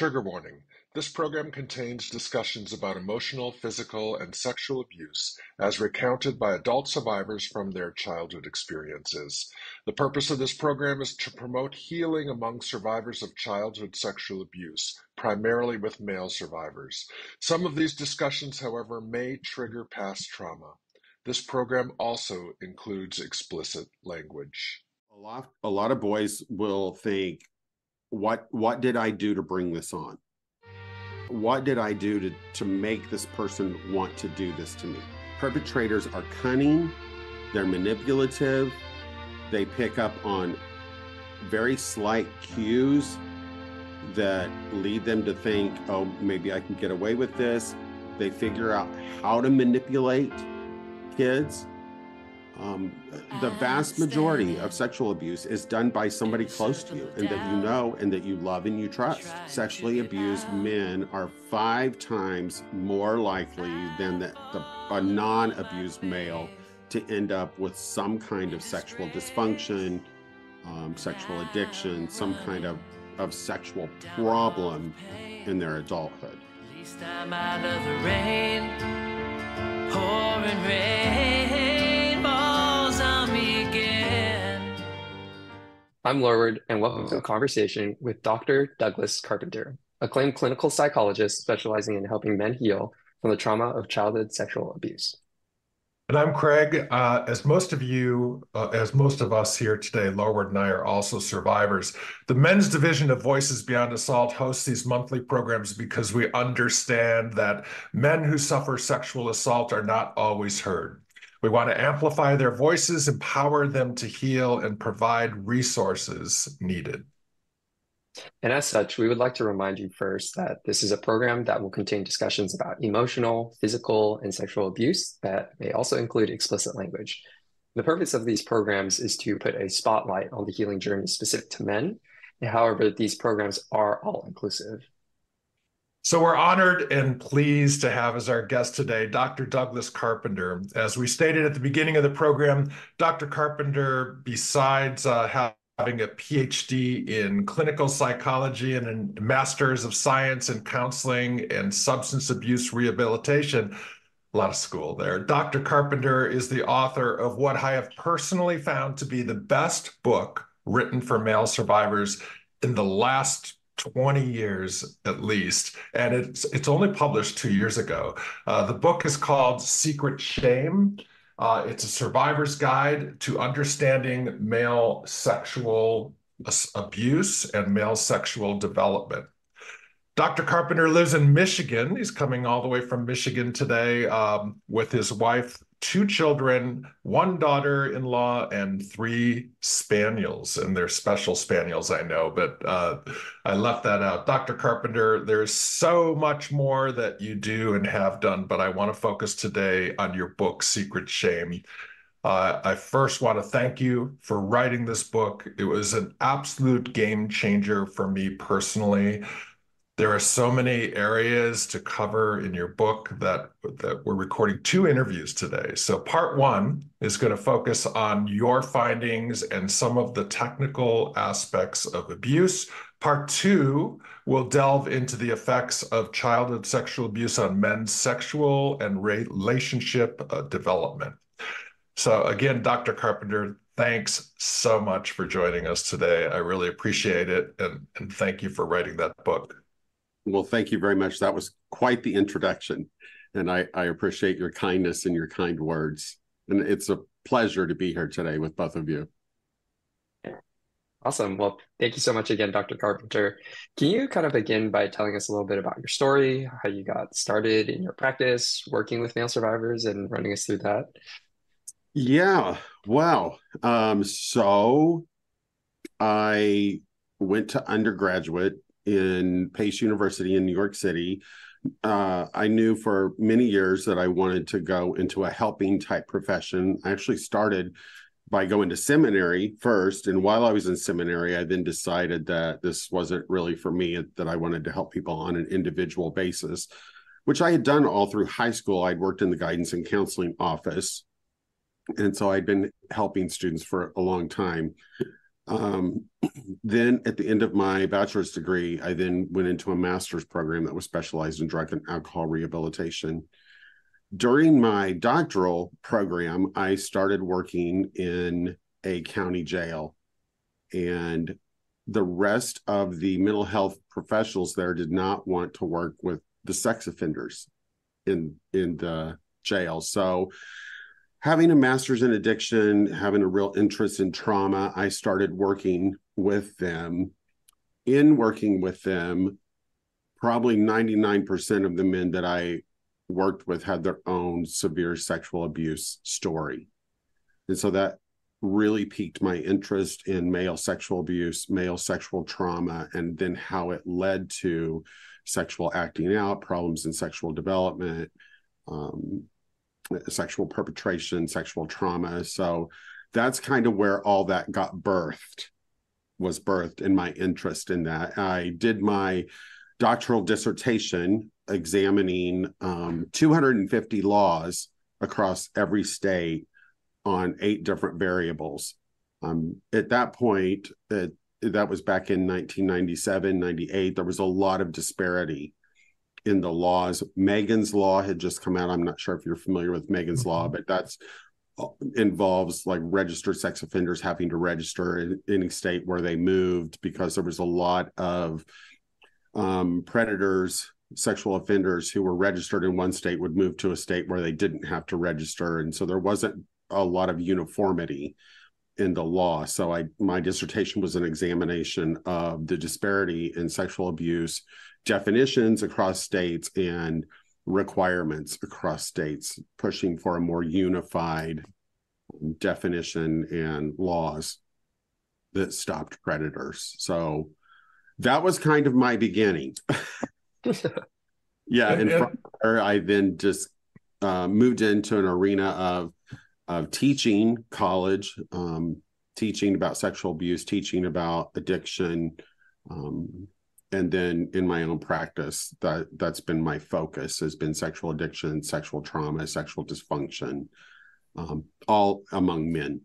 Trigger warning. This program contains discussions about emotional, physical, and sexual abuse as recounted by adult survivors from their childhood experiences. The purpose of this program is to promote healing among survivors of childhood sexual abuse, primarily with male survivors. Some of these discussions, however, may trigger past trauma. This program also includes explicit language. A lot of boys will think, what did I do to bring this on? What did I do to make this person want to do this to me? Perpetrators are cunning, they're manipulative, they pick up on very slight cues that lead them to think, oh, maybe I can get away with this. They figure out how to manipulate kids. The vast majority of sexual abuse is done by somebody close to you and that you know and that you love and you trust. Sexually abused men are 5 times more likely than a non-abused male to end up with some kind of sexual dysfunction, sexual addiction, some kind of sexual problem in their adulthood. At least I'm out of the rain, pouring rain falls on me again. I'm Lorward, and welcome to a conversation with Dr. Douglas Carpenter, acclaimed clinical psychologist specializing in helping men heal from the trauma of childhood sexual abuse. And I'm Craig. As most of us here today, Lorward and I are also survivors. The Men's Division of Voices Beyond Assault hosts these monthly programs because we understand that men who suffer sexual assault are not always heard. We want to amplify their voices, empower them to heal, and provide resources needed. And as such, we would like to remind you first that this is a program that will contain discussions about emotional, physical, and sexual abuse that may also include explicit language. The purpose of these programs is to put a spotlight on the healing journey specific to men. However, these programs are all inclusive. So we're honored and pleased to have as our guest today, Dr. Douglas Carpenter. As we stated at the beginning of the program, Dr. Carpenter, besides having a PhD in clinical psychology and a master's of science in counseling and substance abuse rehabilitation, a lot of school there. Dr. Carpenter is the author of what I have personally found to be the best book written for male survivors in the last 20 years at least, and it's only published 2 years ago. The book is called Secret Shame. It's a survivor's guide to understanding male sexual abuse and male sexual development. Dr. Carpenter lives in Michigan. He's coming all the way from Michigan today with his wife, 2 children, 1 daughter-in-law, and 3 spaniels. And they're special spaniels, I know, but I left that out. Dr. Carpenter, there's so much more that you do and have done, but I want to focus today on your book, Secret Shame. I first want to thank you for writing this book. It was an absolute game changer for me personally. There are so many areas to cover in your book that we're recording 2 interviews today. So part 1 is going to focus on your findings and some of the technical aspects of abuse. Part 2 will delve into the effects of childhood sexual abuse on men's sexual and relationship development. So again, Dr. Carpenter, thanks so much for joining us today. I really appreciate it. And thank you for writing that book. Well, thank you very much. That was quite the introduction, and I appreciate your kindness and your kind words. And it's a pleasure to be here today with both of you. Awesome. Well, thank you so much again, Dr. Carpenter. Can you kind of begin by telling us a little bit about your story, how you got started in your practice, working with male survivors, and running us through that? Yeah, wow. So I went to undergraduate in Pace University in New York City. I knew for many years that I wanted to go into a helping type profession. I actually started by going to seminary first. And while I was in seminary, I then decided that this wasn't really for me, that I wanted to help people on an individual basis, which I had done all through high school. I'd worked in the guidance and counseling office. And so I'd been helping students for a long time. Um, then at the end of my bachelor's degree, I then went into a master's program that was specialized in drug and alcohol rehabilitation. During my doctoral program, I started working in a county jail, and the rest of the mental health professionals there did not want to work with the sex offenders in the jail. So having a master's in addiction, having a real interest in trauma, I started working with them. In working with them, probably 99% of the men that I worked with had their own severe sexual abuse story. And so that really piqued my interest in male sexual abuse, male sexual trauma, and then how it led to sexual acting out, problems in sexual development, sexual perpetration, sexual trauma. So that's kind of where all that was birthed in my interest in that. I did my doctoral dissertation examining 250 laws across every state on 8 different variables. At that point, that was back in 1997, 98, there was a lot of disparity in the laws. Megan's Law had just come out. I'm not sure if you're familiar with Megan's Law, but that's involves like registered sex offenders having to register in any state where they moved, because there was a lot of predators, sexual offenders who were registered in one state would move to a state where they didn't have to register. And so there wasn't a lot of uniformity in the law. So my dissertation was an examination of the disparity in sexual abuse definitions across states and requirements across states, pushing for a more unified definition and laws that stopped predators. So that was kind of my beginning. Yeah. And from there, I then just moved into an arena of teaching college, teaching about sexual abuse, teaching about addiction, and then in my own practice, that's been my focus, has been sexual addiction, sexual trauma, sexual dysfunction, all among men.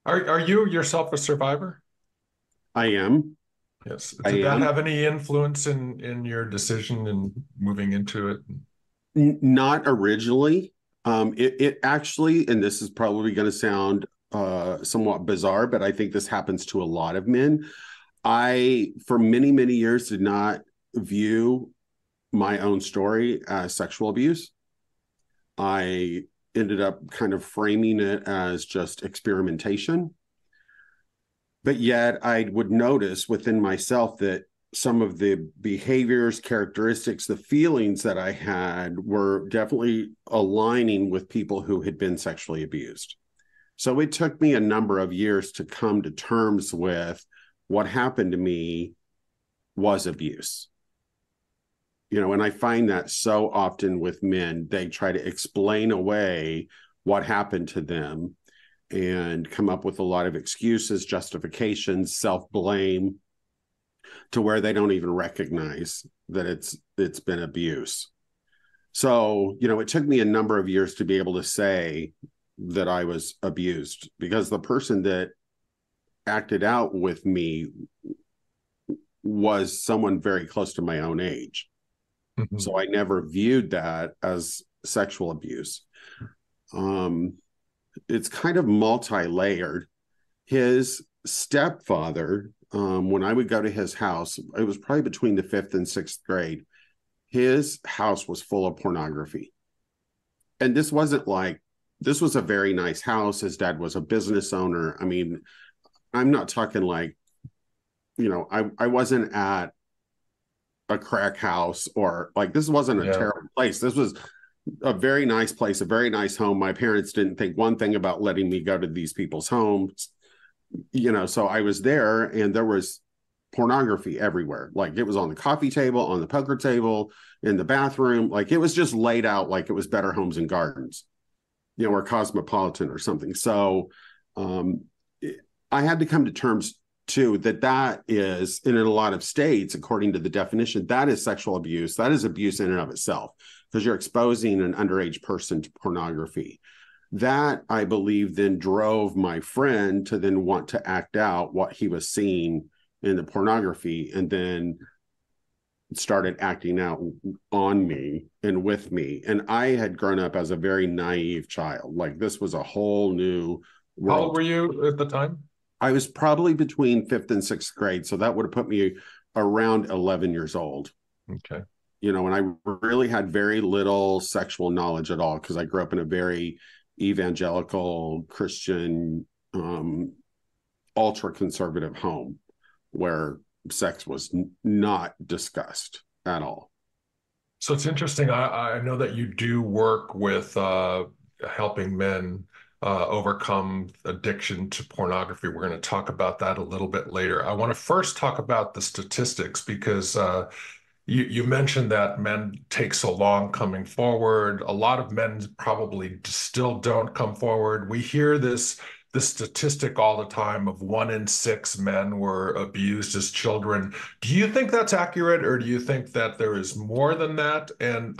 Are you yourself a survivor? I am. Yes. Did that have any influence in your decision in moving into it? Not originally. It actually, and this is probably going to sound somewhat bizarre, but I think this happens to a lot of men. I, for many, many years, did not view my own story as sexual abuse. I ended up kind of framing it as just experimentation. But yet I would notice within myself that some of the behaviors, characteristics, the feelings that I had were definitely aligning with people who had been sexually abused. So it took me a number of years to come to terms with what happened to me was abuse. You know, and I find that so often with men, they try to explain away what happened to them and come up with a lot of excuses, justifications, self-blame, to where they don't even recognize that it's been abuse. So, you know, it took me a number of years to be able to say that I was abused, because the person that acted out with me was someone very close to my own age. Mm-hmm. So I never viewed that as sexual abuse. It's kind of multi-layered. His stepfather, when I would go to his house, it was probably between the 5th and 6th grade, his house was full of pornography. And this was a very nice house. His dad was a business owner. I mean, I'm not talking like, you know, I wasn't at a crack house, or like, this wasn't a terrible place. This was a very nice place, a very nice home. My parents didn't think one thing about letting me go to these people's homes, you know, so I was there and there was pornography everywhere. Like, it was on the coffee table, on the poker table, in the bathroom. Like, it was just laid out like it was Better Homes and Gardens, you know, or Cosmopolitan or something. So I had to come to terms too that is, and in a lot of states, according to the definition, that is sexual abuse. That is abuse in and of itself, because you're exposing an underage person to pornography. That, I believe, then drove my friend to then want to act out what he was seeing in the pornography, and then started acting out on me and with me. And I had grown up as a very naive child. Like, this was a whole new world. How old were you at the time? I was probably between 5th and 6th grade. So that would have put me around 11 years old. Okay. You know, and I really had very little sexual knowledge at all, because I grew up in a very evangelical Christian, ultra conservative home where sex was not discussed at all. So it's interesting. I know that you do work with helping men overcome addiction to pornography. We're going to talk about that a little bit later. I want to first talk about the statistics, because you mentioned that men take so long coming forward. A lot of men probably still don't come forward. We hear this statistic all the time of 1 in 6 men were abused as children. Do you think that's accurate, or do you think that there is more than that? And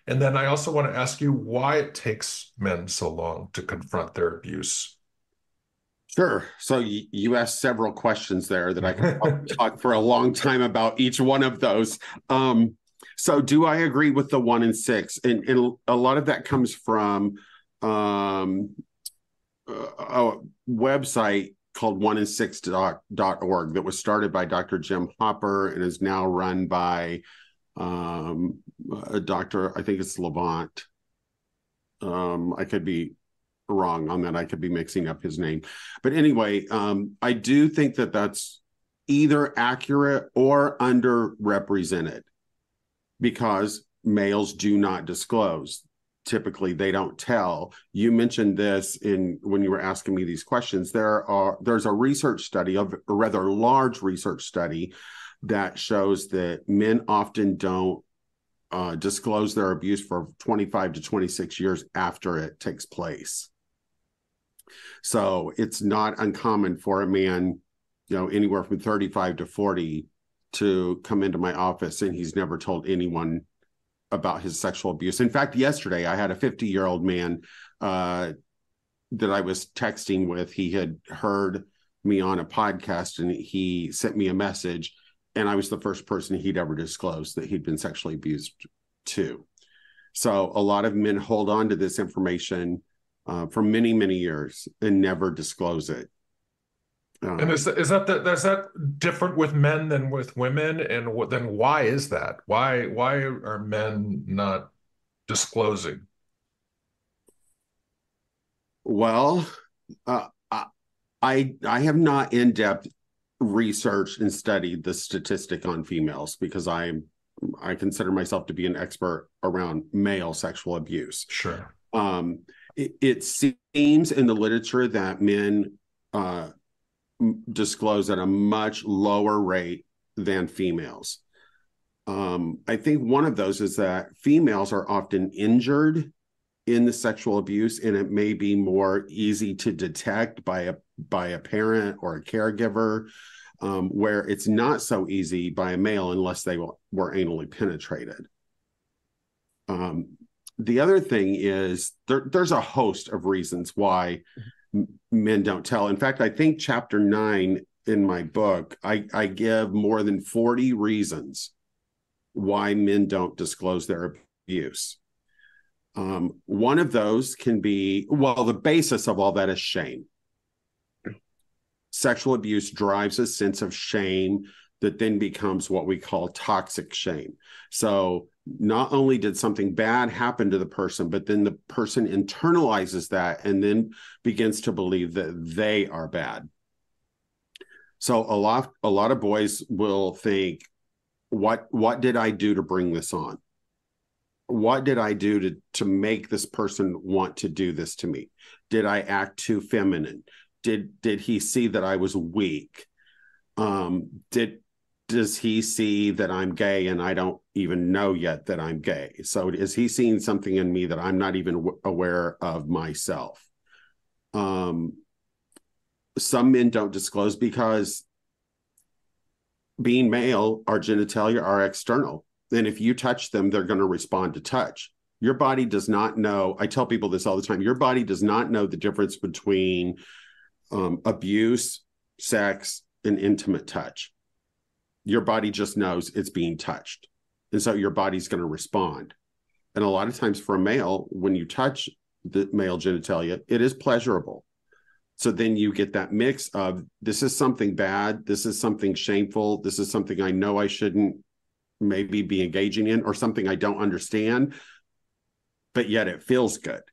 then I also want to ask you why it takes men so long to confront their abuse. Sure. So you asked several questions there that I could talk for a long time about each one of those. So do I agree with the 1 in 6? And a lot of that comes from a website called 1in6.org that was started by Dr. Jim Hopper and is now run by a doctor, I think it's Levant. I could be wrong on that. I could be mixing up his name. But anyway, I do think that that's either accurate or underrepresented, because males do not disclose. Typically, they don't tell. You mentioned this when you were asking me these questions. There's a research study, a rather large research study, that shows that men often don't disclose their abuse for 25 to 26 years after it takes place. So it's not uncommon for a man, anywhere from 35 to 40 to come into my office and he's never told anyone about his sexual abuse. In fact, yesterday I had a 50-year-old man that I was texting with. He had heard me on a podcast and he sent me a message, and I was the first person he'd ever disclosed that he'd been sexually abused to. So a lot of men hold on to this information for many, many years and never disclose it. And is that different with men than with women? And then why is that? Why are men not disclosing? Well, I have not in-depth researched and studied the statistic on females, because I consider myself to be an expert around male sexual abuse. Sure. It seems in the literature that men disclose at a much lower rate than females. I think one of those is that females are often injured in the sexual abuse, and it may be more easy to detect by a parent or a caregiver, where it's not so easy by a male unless they were anally penetrated. The other thing is there's a host of reasons why men don't tell. In fact, I think chapter 9 in my book, I give more than 40 reasons why men don't disclose their abuse. One of those can be, the basis of all that is shame. Sexual abuse drives a sense of shame that then becomes what we call toxic shame. So not only did something bad happen to the person, but then the person internalizes that and then begins to believe that they are bad. So a lot of boys will think, what did I do to bring this on? What did I do to make this person want to do this to me? Did I act too feminine? Did he see that I was weak? Does he see that I'm gay and I don't even know yet that I'm gay? So is he seeing something in me that I'm not even aware of myself? Some men don't disclose because, being male, our genitalia are external. And if you touch them, they're going to respond to touch. Your body does not know. I tell people this all the time. Your body does not know the difference between abuse, sex, and intimate touch. Your body just knows it's being touched. And so your body's going to respond. And a lot of times for a male, when you touch the male genitalia, it is pleasurable. So then you get that mix of, this is something bad, this is something shameful, this is something I know I shouldn't maybe be engaging in, or something I don't understand, but yet it feels good.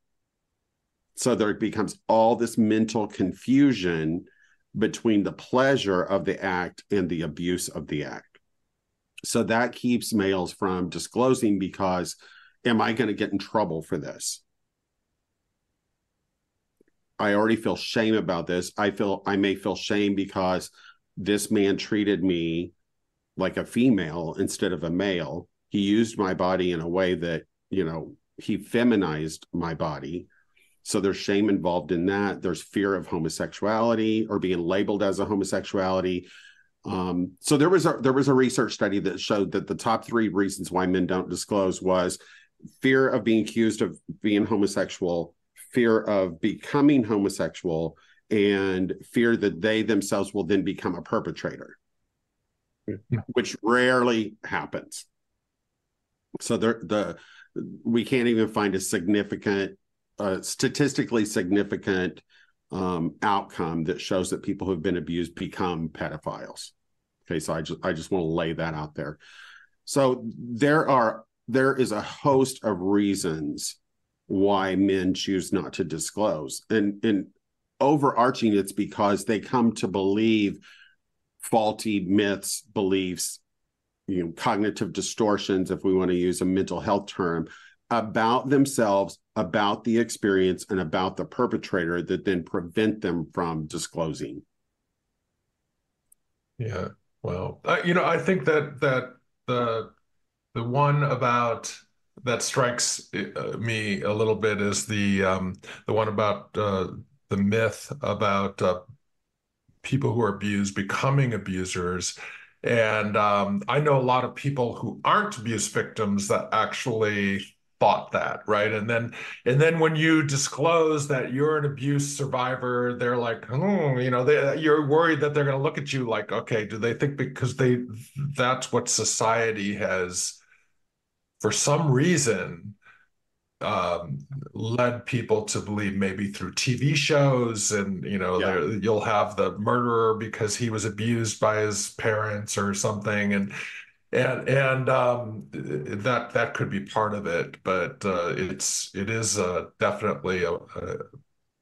So there becomes all this mental confusion between the pleasure of the act and the abuse of the act. So that keeps males from disclosing, because am I going to get in trouble for this? I already feel shame about this. I may feel shame because this man treated me like a female instead of a male. He used my body in a way that, he feminized my body. So there's shame involved in that. There's fear of homosexuality or being labeled as a homosexuality. So there was a research study that showed that the top 3 reasons why men don't disclose was fear of being accused of being homosexual, fear of becoming homosexual, and fear that they themselves will then become a perpetrator, which rarely happens. So we can't even find a significant, statistically significant outcome that shows that people who have been abused become pedophiles. Okay, so I just want to lay that out there. So there is a host of reasons why men choose not to disclose, and overarching, it's because they come to believe faulty myths, beliefs, cognitive distortions, if we want to use a mental health term, about themselves, about the experience, and about the perpetrator, that then prevent them from disclosing. Yeah, well, I think that the one about that strikes me a little bit is the one about the myth about people who are abused becoming abusers. And I know a lot of people who aren't abuse victims that actually thought that, right? And then when you disclose that you're an abuse survivor, they're like, you're worried that they're going to look at you like, okay, do they think because that's what society has, for some reason, led people to believe, maybe through TV shows, and you'll have the murderer because he was abused by his parents or something, and that could be part of it, but it is definitely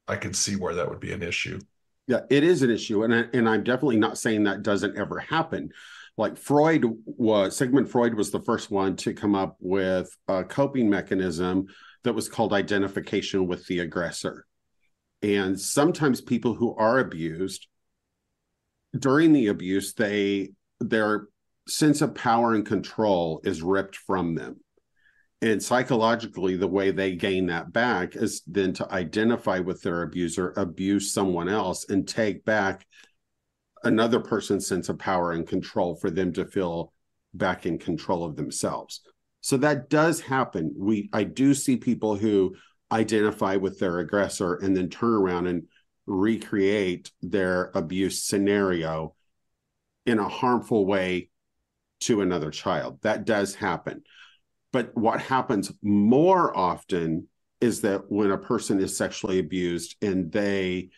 I can see where that would be an issue. Yeah, it is an issue, and I'm definitely not saying that doesn't ever happen. Like Sigmund Freud was the first one to come up with a coping mechanism that was called identification with the aggressor. And sometimes people who are abused, during the abuse, their sense of power and control is ripped from them. And psychologically, the way they gain that back is then to identify with their abuser, abuse someone else, and take back another person's sense of power and control for them to feel back in control of themselves. So that does happen. I do see people who identify with their aggressor and then turn around and recreate their abuse scenario in a harmful way to another child. That does happen. But what happens more often is that when a person is sexually abused and they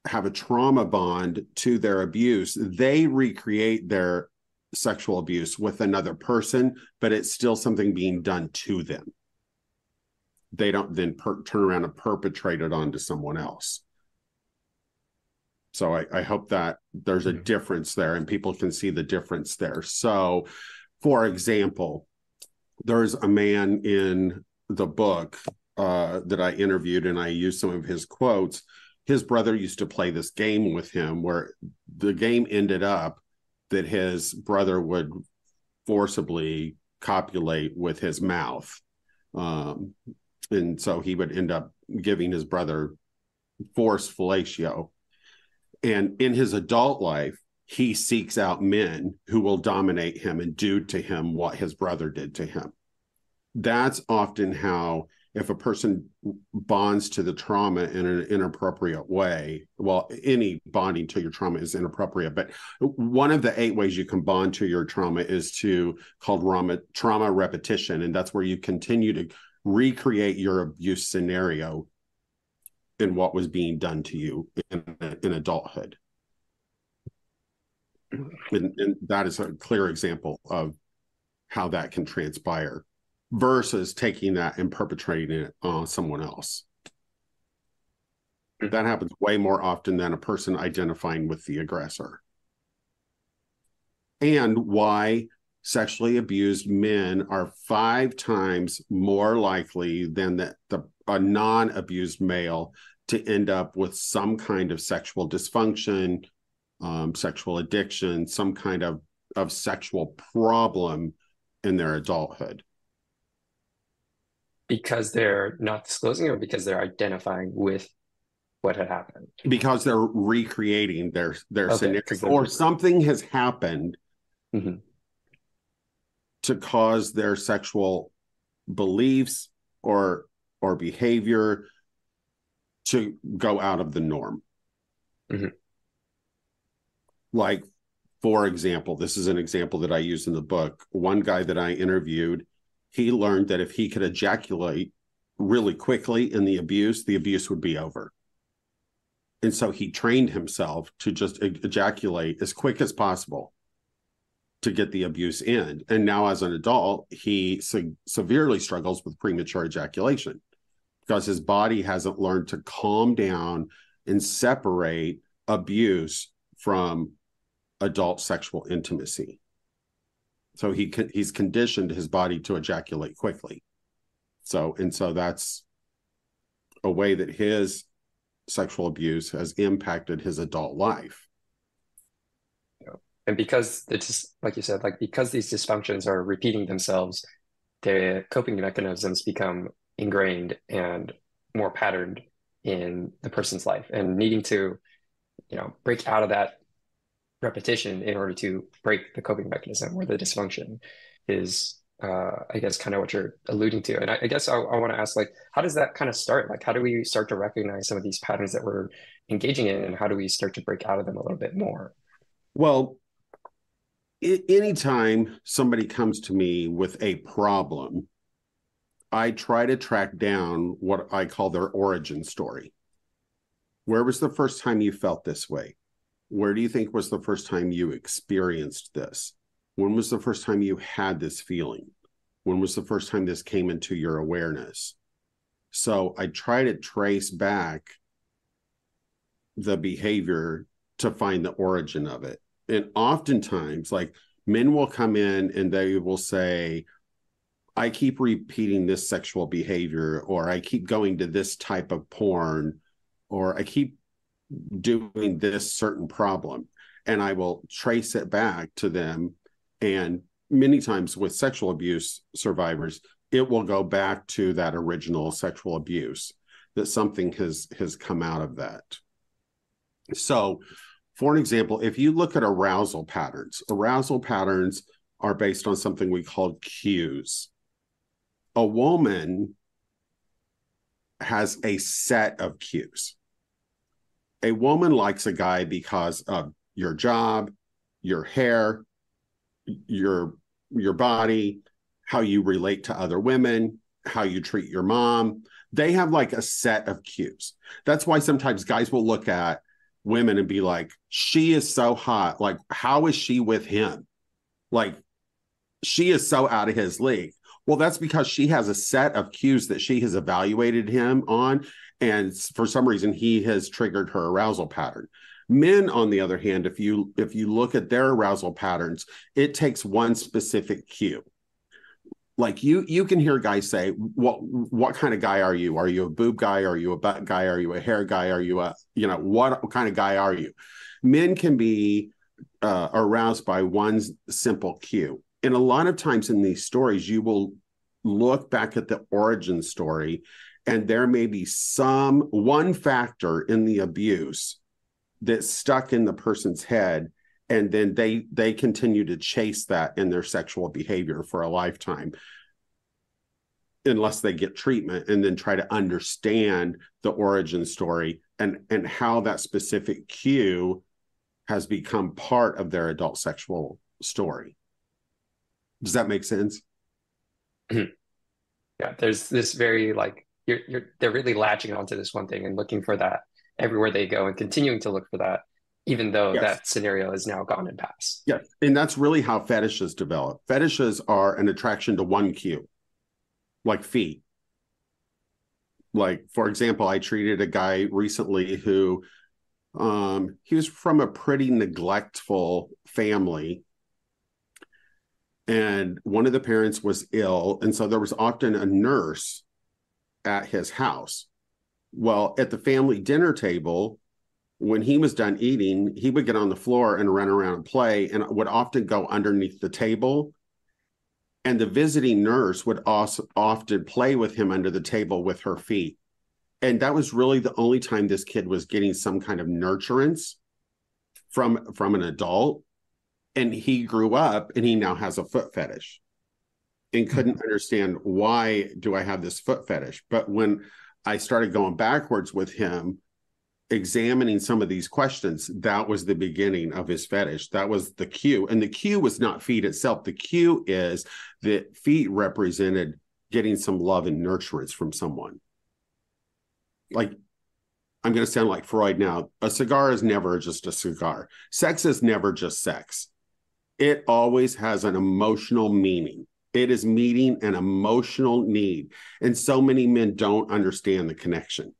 have a trauma bond to their abuse, they recreate their sexual abuse with another person, but it's still something being done to them. They don't then turn around and perpetrate it onto someone else. So I hope that there's a difference there and people can see the difference there. So, for example, there's a man in the book that I interviewed, and I used some of his quotes. His brother used to play this game with him where the game ended up that his brother would forcibly copulate with his mouth. And so he would end up giving his brother forced fellatio. And in his adult life, he seeks out men who will dominate him and do to him what his brother did to him. that's often how, if a person bonds to the trauma in an inappropriate way, well, any bonding to your trauma is inappropriate, but one of the 8 ways you can bond to your trauma is called trauma repetition. And that's where you continue to recreate your abuse scenario in what was being done to you in adulthood. And that is a clear example of how that can transpire versus taking that and perpetrating it on someone else. That happens way more often than a person identifying with the aggressor. And why sexually abused men are 5 times more likely than a non-abused male to end up with some kind of sexual dysfunction, sexual addiction, some kind of sexual problem in their adulthood. Because they're not disclosing, or because they're identifying with what had happened? Because they're recreating their scenario, or something has happened to cause their sexual beliefs or behavior to go out of the norm. Like, for example, this is an example that I use in the book. One guy that I interviewed, he learned that if he could ejaculate really quickly in the abuse would be over. And so he trained himself to just ejaculate as quick as possible to get the abuse in. And now as an adult, he severely struggles with premature ejaculation because his body hasn't learned to calm down and separate abuse from adult sexual intimacy. So he's conditioned his body to ejaculate quickly. So that's a way that his sexual abuse has impacted his adult life. And because it's just, like you said, like because these dysfunctions are repeating themselves, the coping mechanisms become ingrained and more patterned in the person's life, and needing to, break out of that repetition in order to break the coping mechanism or the dysfunction is, I guess, kind of what you're alluding to. And I guess I want to ask, like, how does that kind of start? Like, how do we start to recognize some of these patterns that we're engaging in, and how do we start to break out of them a little bit more? Well, anytime somebody comes to me with a problem, I try to track down what I call their origin story. Where was the first time you felt this way? Where do you think was the first time you experienced this? When was the first time you had this feeling? When was the first time this came into your awareness? So I try to trace back the behavior to find the origin of it. And oftentimes, like, men will come in and they will say, I keep repeating this sexual behavior, or I keep going to this type of porn, or I keep doing this certain problem. And I will trace it back to them. And many times with sexual abuse survivors, it will go back to that original sexual abuse, that something has come out of that. So, for an example, if you look at arousal patterns are based on something we call cues. A woman has a set of cues. A woman likes a guy because of your job, your hair, your body, how you relate to other women, how you treat your mom. They have like a set of cues. That's why sometimes guys will look at women and be like, she is so hot. Like, how is she with him? Like, she is so out of his league. Well, that's because she has a set of cues that she has evaluated him on. And for some reason, he has triggered her arousal pattern. Men, on the other hand, if you look at their arousal patterns, it takes one specific cue. Like you can hear guys say, what kind of guy are you? Are you a boob guy? Are you a butt guy? Are you a hair guy? Are you what kind of guy are you? Men can be aroused by one simple cue. And a lot of times in these stories, you will look back at the origin story, and there may be one factor in the abuse that's stuck in the person's head, and then they continue to chase that in their sexual behavior for a lifetime. unless they get treatment, and then try to understand the origin story and how that specific cue has become part of their adult sexual story. Does that make sense? Yeah, there's this very like they're really latching onto this one thing and looking for that everywhere they go and continuing to look for that, even though Yes. that scenario is now gone and past. Yeah. And that's really how fetishes develop. Fetishes are an attraction to one cue, like feet. Like, for example, I treated a guy recently who he was from a pretty neglectful family. And one of the parents was ill. And so there was often a nurse at his house. Well, at the family dinner table, when he was done eating, he would get on the floor and run around and play, and would often go underneath the table. And the visiting nurse would also often play with him under the table with her feet. And that was really the only time this kid was getting some kind of nurturance from an adult. And he grew up and he now has a foot fetish and couldn't understand, why do I have this foot fetish? But when I started going backwards with him, examining some of these questions, that was the beginning of his fetish. That was the cue. And the cue was not feet itself. The cue is that feet represented getting some love and nurturance from someone. Like, I'm going to sound like Freud now. A cigar is never just a cigar. Sex is never just sex. It always has an emotional meaning. It is meeting an emotional need. And so many men don't understand the connection.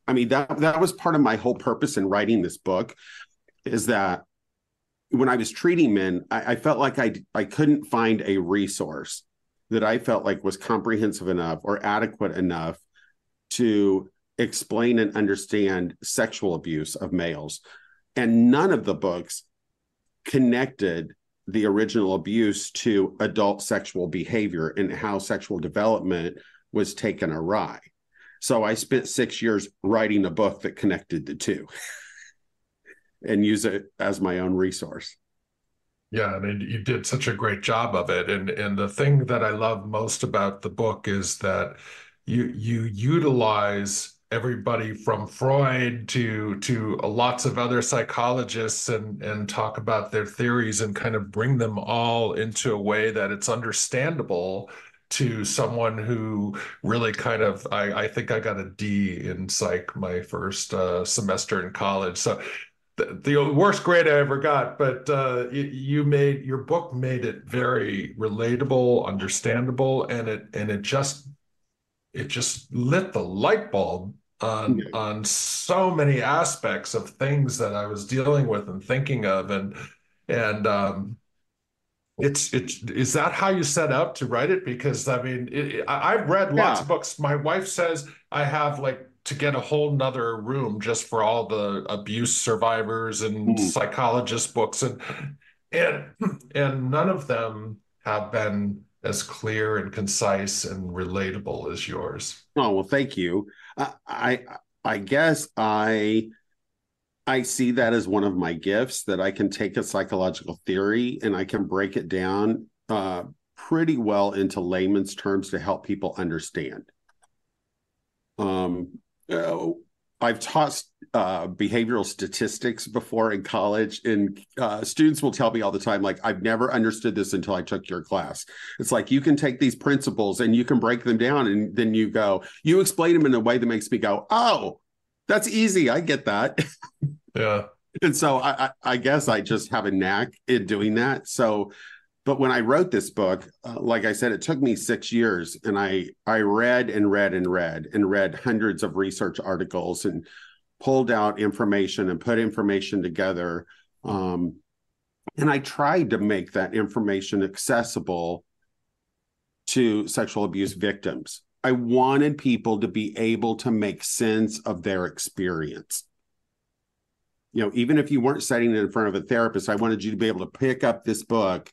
I mean, that was part of my whole purpose in writing this book, is that when I was treating men, I felt like I couldn't find a resource that I felt like was comprehensive enough or adequate enough to explain and understand sexual abuse of males. And none of the books connected the original abuse to adult sexual behavior and how sexual development was taken awry. So I spent 6 years writing a book that connected the two and use it as my own resource. Yeah, I mean, you did such a great job of it. And the thing that I love most about the book is that you utilize everybody from Freud to lots of other psychologists and talk about their theories and kind of bring them all into a way that it's understandable to someone who really kind of, I think I got a D in psych my first semester in college. So the worst grade I ever got, but your book made it very relatable, understandable, and it just lit the light bulb on so many aspects of things that I was dealing with and thinking of, and it's is that how you set out to write it? Because I mean, I've read lots of books. My wife says I have like to get a whole nother room just for all the abuse survivors and psychologist books, and none of them have been as clear and concise and relatable as yours. Oh, well, thank you. I guess I see that as one of my gifts, that I can take a psychological theory and I can break it down pretty well into layman's terms to help people understand. I've taught behavioral statistics before in college, and students will tell me all the time, like, I've never understood this until I took your class. It's like, you can take these principles and you can break them down, and then you explain them in a way that makes me go, oh, that's easy. I get that. Yeah. And so I guess I just have a knack in doing that. So, but when I wrote this book, like I said, it took me 6 years, and I read and read hundreds of research articles and pulled out information and put information together. And I tried to make that information accessible to sexual abuse victims. I wanted people to be able to make sense of their experience. You know, even if you weren't sitting in front of a therapist, I wanted you to be able to pick up this book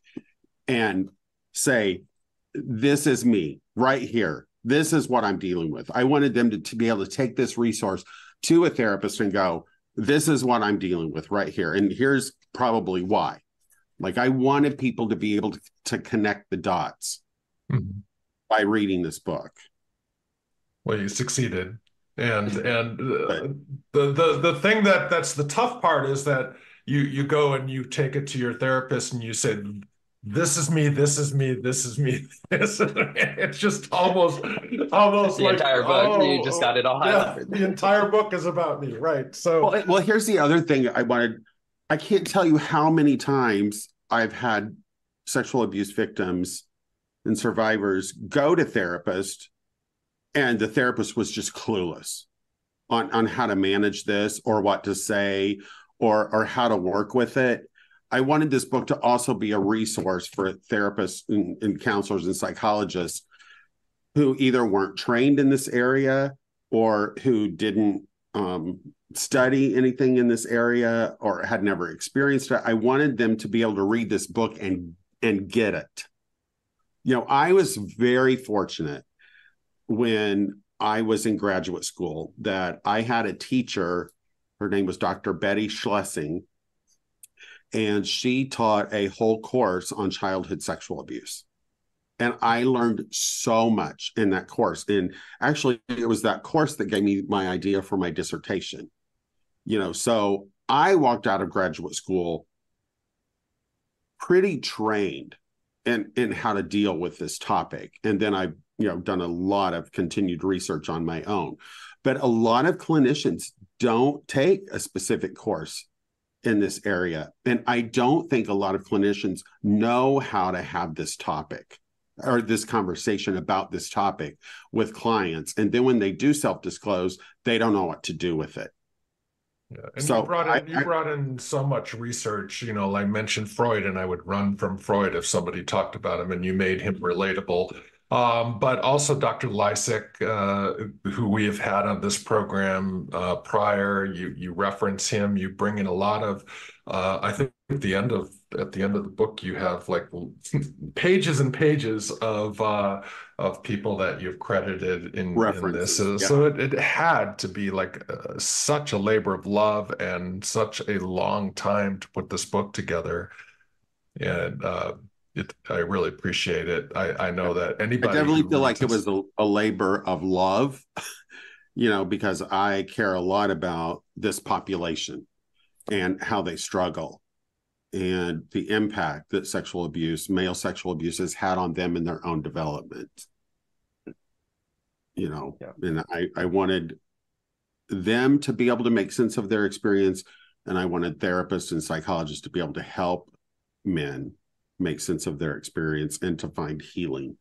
and say, this is me right here. This is what I'm dealing with. I wanted them to be able to take this resource to a therapist and go, this is what I'm dealing with right here. And here's probably why. Like, I wanted people to be able to connect the dots. by reading this book. Well, you succeeded. And But the thing that's the tough part is that you go and you take it to your therapist and you say, this is me, this is me, this is me. This is me. It's just almost The like, entire book, you just got it all yeah, highlighted. the entire book is about me, right? So well, here's the other thing I wanted. I can't tell you how many times I've had sexual abuse victims and survivors go to therapists, and the therapist was just clueless on how to manage this or what to say or how to work with it. I wanted this book to also be a resource for therapists and counselors and psychologists who either weren't trained in this area or who didn't study anything in this area or had never experienced it. I wanted them to be able to read this book and get it. You know, I was very fortunate when I was in graduate school that I had a teacher. Her name was Dr. Betty Schlesing, and she taught a whole course on childhood sexual abuse. And I learned so much in that course. And actually, it was that course that gave me my idea for my dissertation. You know, so I walked out of graduate school pretty trained in how to deal with this topic. And then I, done a lot of continued research on my own. But a lot of clinicians don't take a specific course in this area. And I don't think a lot of clinicians know how to have this topic or this conversation about this topic with clients. And then when they do self-disclose, they don't know what to do with it. Yeah. And so you brought in so much research, I mentioned Freud, and I would run from Freud if somebody talked about him, and you made him relatable. But also Dr. Lysick, who we have had on this program prior, you reference him, you bring in a lot of, I think at the end of the book, you have like pages and pages of people that you've credited in this. Yeah. So it had to be like such a labor of love and such a long time to put this book together. And I really appreciate it. I know that anybody. I definitely feel like it was a labor of love, because I care a lot about this population and how they struggle and the impact that male sexual abuse has had on them in their own development. And I wanted them to be able to make sense of their experience, and I wanted therapists and psychologists to be able to help men make sense of their experience and to find healing.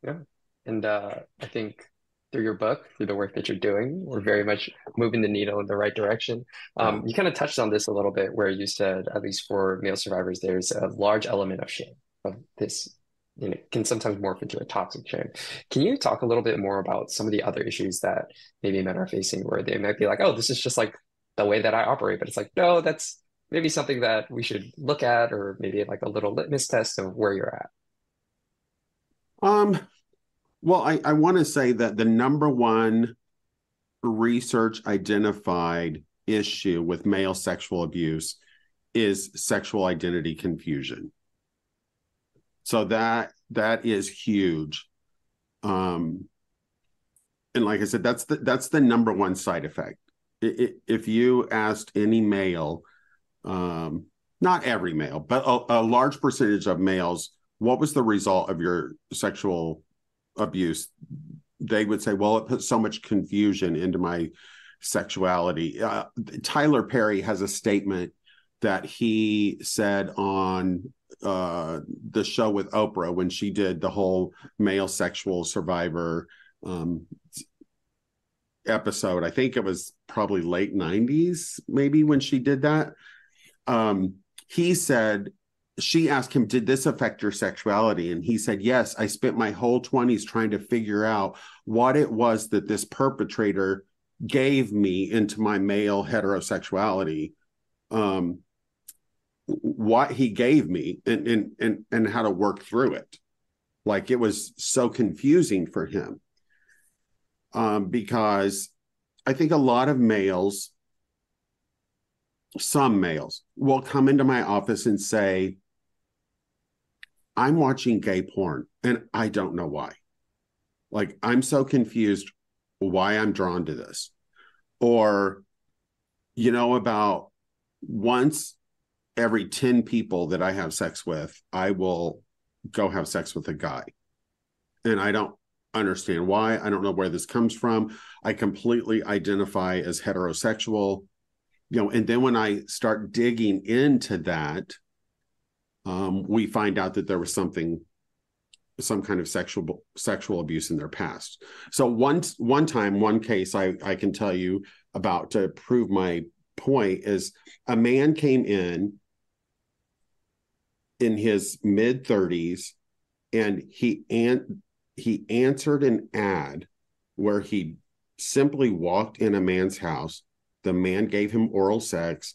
Yeah. And I think through your book, through the work that you're doing, we're very much moving the needle in the right direction. You kind of touched on this a little bit where you said, at least for male survivors, there's a large element of shame of this, can sometimes morph into a toxic shame. Can you talk a little bit more about some of the other issues that maybe men are facing where they might be like, oh, this is just like the way that I operate, but it's like, no, that's maybe something that we should look at, or maybe like a little litmus test of where you're at? Well, I want to say that the number one research identified issue with male sexual abuse is sexual identity confusion. So that is huge. And like I said, that's the number one side effect. If you asked any male, not every male, but a large percentage of males, what was the result of your sexual abuse? They would say, well, it put so much confusion into my sexuality. Tyler Perry has a statement that he said on the show with Oprah when she did the whole male sexual survivor episode. I think it was probably late 90s, maybe, when she did that. He said, she asked him, did this affect your sexuality? And he said, yes, I spent my whole 20s trying to figure out what it was that this perpetrator gave me into my male heterosexuality, what he gave me and how to work through it. Like, it was so confusing for him. Because I think a lot of males, some males, will come into my office and say, I'm watching gay porn and I don't know why. Like, I'm so confused why I'm drawn to this. Or, about once every 10 people that I have sex with, I will go have sex with a guy. And I don't understand why. I don't know where this comes from. I completely identify as heterosexual, and then when I start digging into that, we find out that there was some kind of sexual abuse in their past. So one case I can tell you about to prove my point is a man came in his mid 30s, and he answered an ad where he simply walked in a man's house. The man gave him oral sex.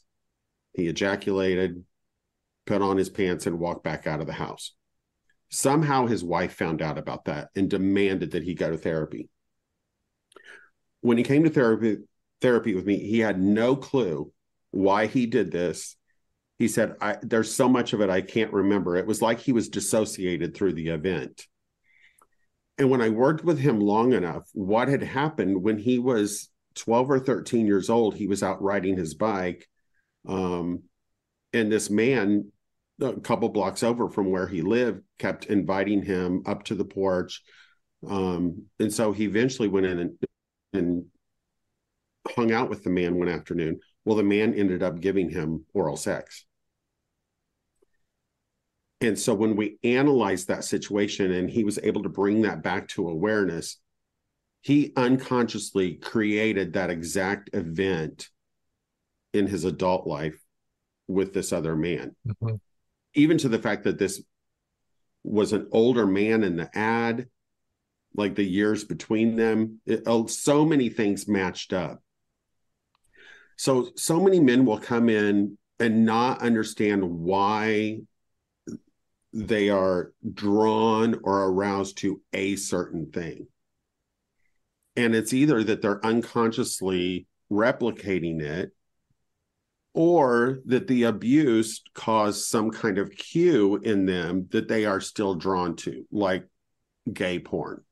He ejaculated, put on his pants, and walked back out of the house. Somehow his wife found out about that and demanded that he go to therapy. When he came to therapy with me, he had no clue why he did this. He said, there's so much of it I can't remember. It was like he was dissociated through the event. And when I worked with him long enough, what had happened when he was 12 or 13 years old, he was out riding his bike. And this man, a couple blocks over from where he lived, kept inviting him up to the porch. And so he eventually went in and hung out with the man one afternoon. Well, the man ended up giving him oral sex. And so when we analyzed that situation and he was able to bring that back to awareness, he unconsciously created that exact event in his adult life with this other man. Mm-hmm. Even to the fact that this was an older man in the ad, like the years between them, so many things matched up. So many men will come in and not understand why they are drawn or aroused to a certain thing. And it's either that they're unconsciously replicating it, or that the abuse caused some kind of cue in them that they are still drawn to, like gay porn,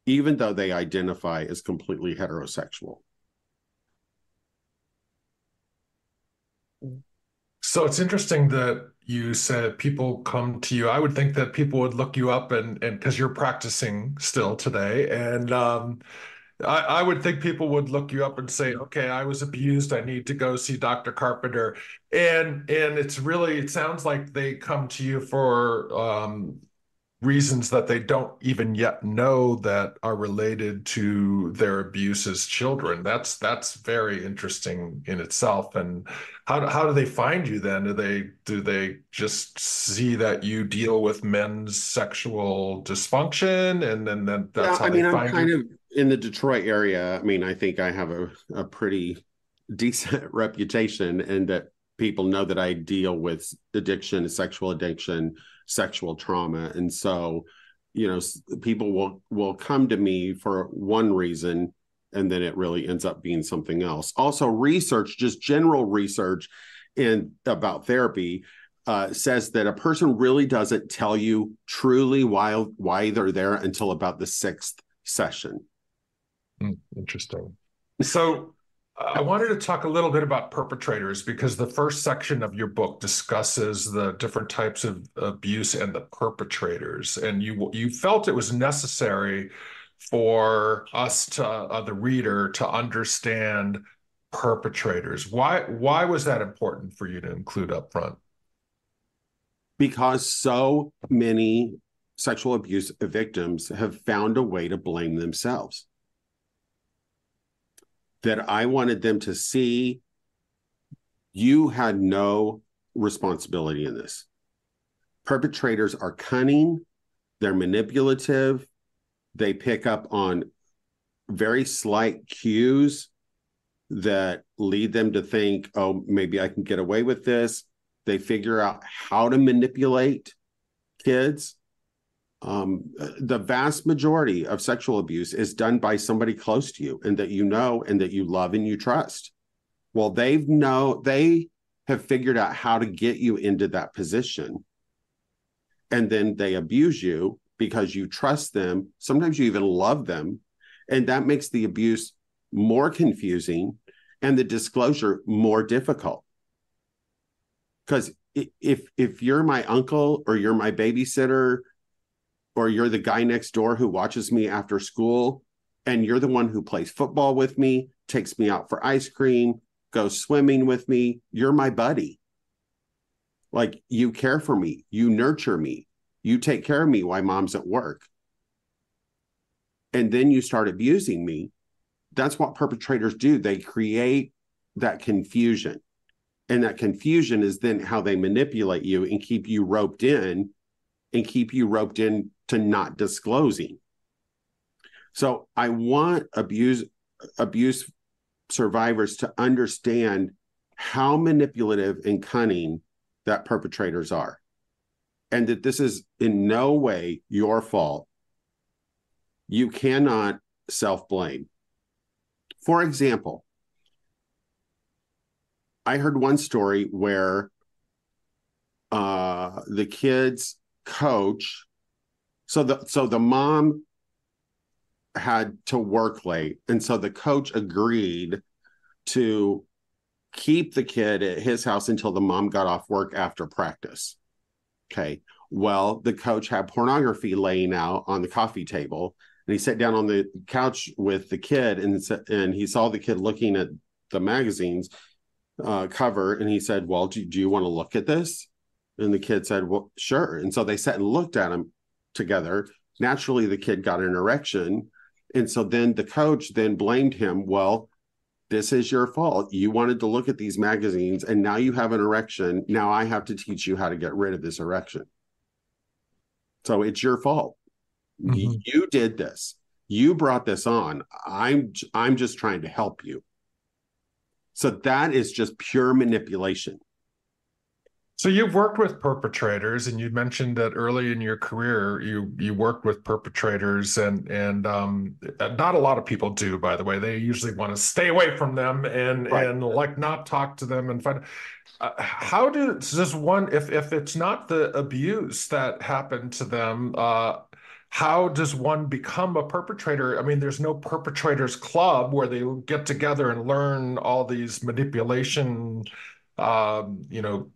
even though they identify as completely heterosexual. So it's interesting that you said people come to you. I would think that people would look you up and because you're practicing still today. And I would think people would look you up and say, okay, I was abused. I need to go see Dr. Carpenter. And it sounds like they come to you for reasons that they don't even yet know that are related to their abuse as children. That's very interesting in itself. And how do they find you then? Do they just see that you deal with men's sexual dysfunction, and then that's how they find you? I'm kind of in the Detroit area. I mean, I think I have a pretty decent reputation, and that people know that I deal with addiction, sexual addiction, sexual trauma. And so, people will come to me for one reason, and then it really ends up being something else. Also, research, just general research about therapy, says that a person really doesn't tell you truly why they're there until about the 6th session. Interesting. So I wanted to talk a little bit about perpetrators, because the first section of your book discusses the different types of abuse and the perpetrators. And you felt it was necessary for us the reader to understand perpetrators. Why was that important for you to include up front? Because so many sexual abuse victims have found a way to blame themselves, that I wanted them to see you had no responsibility in this. Perpetrators are cunning, they're manipulative, they pick up on very slight cues that lead them to think, oh, maybe I can get away with this. They figure out how to manipulate kids. The vast majority of sexual abuse is done by somebody close to you, and that you know, and that you love and you trust. Well, they have figured out how to get you into that position. and then they abuse you because you trust them. Sometimes you even love them. And that makes the abuse more confusing and the disclosure more difficult. Because if you're my uncle or you're my babysitter or you're the guy next door who watches me after school and you're the one who plays football with me, takes me out for ice cream, goes swimming with me, you're my buddy. Like, you care for me, you nurture me, you take care of me while mom's at work. And then you start abusing me. That's what perpetrators do. They create that confusion. And that confusion is then how they manipulate you and keep you roped in to not disclosing. So I want abuse survivors to understand how manipulative and cunning that perpetrators are, and that this is in no way your fault. You cannot self-blame. For example, I heard one story where the kid's coach, so the mom had to work late, and so the coach agreed to keep the kid at his house until the mom got off work after practice. Okay. Well, the coach had pornography laying out on the coffee table, and he sat down on the couch with the kid, and he saw the kid looking at the magazine's cover, and he said, well, do you want to look at this? And the kid said, well, sure. And so they sat and looked at him together. Naturally, the kid got an erection. And so then the coach then blamed him. Well, this is your fault. You wanted to look at these magazines, and now you have an erection. Now I have to teach you how to get rid of this erection. So it's your fault. Mm-hmm. You did this. You brought this on. I'm just trying to help you. So that is just pure manipulation. So you've worked with perpetrators, and you mentioned that early in your career you worked with perpetrators, and not a lot of people do, by the way. They usually want to stay away from them and right. and like not talk to them and find. How does one, if it's not the abuse that happened to them, how does one become a perpetrator? I mean, there's no perpetrators club where they get together and learn all these manipulation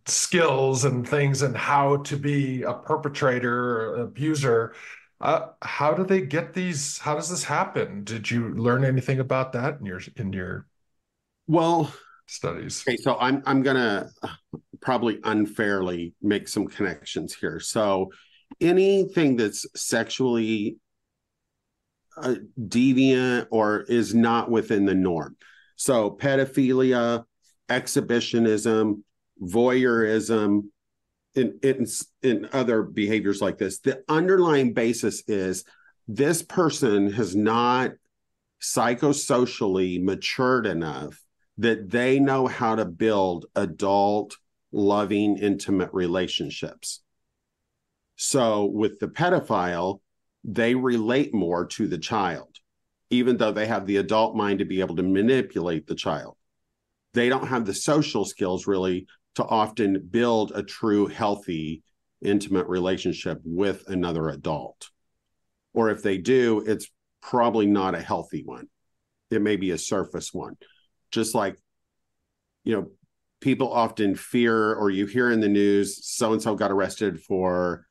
skills and things, and how to be a perpetrator or an abuser. How do they get these? How does this happen? Did you learn anything about that in your studies? Okay, so I'm gonna probably unfairly make some connections here. So anything that's sexually deviant or is not within the norm. So pedophilia, exhibitionism, voyeurism, in other behaviors like this, the underlying basis is this person has not psychosocially matured enough that they know how to build adult, loving, intimate relationships. So with the pedophile, they relate more to the child, even though they have the adult mind to be able to manipulate the child. They don't have the social skills really to often build a true, healthy, intimate relationship with another adult. Or if they do, it's probably not a healthy one. It may be a surface one. Just like, people often fear, or you hear in the news, so-and-so got arrested for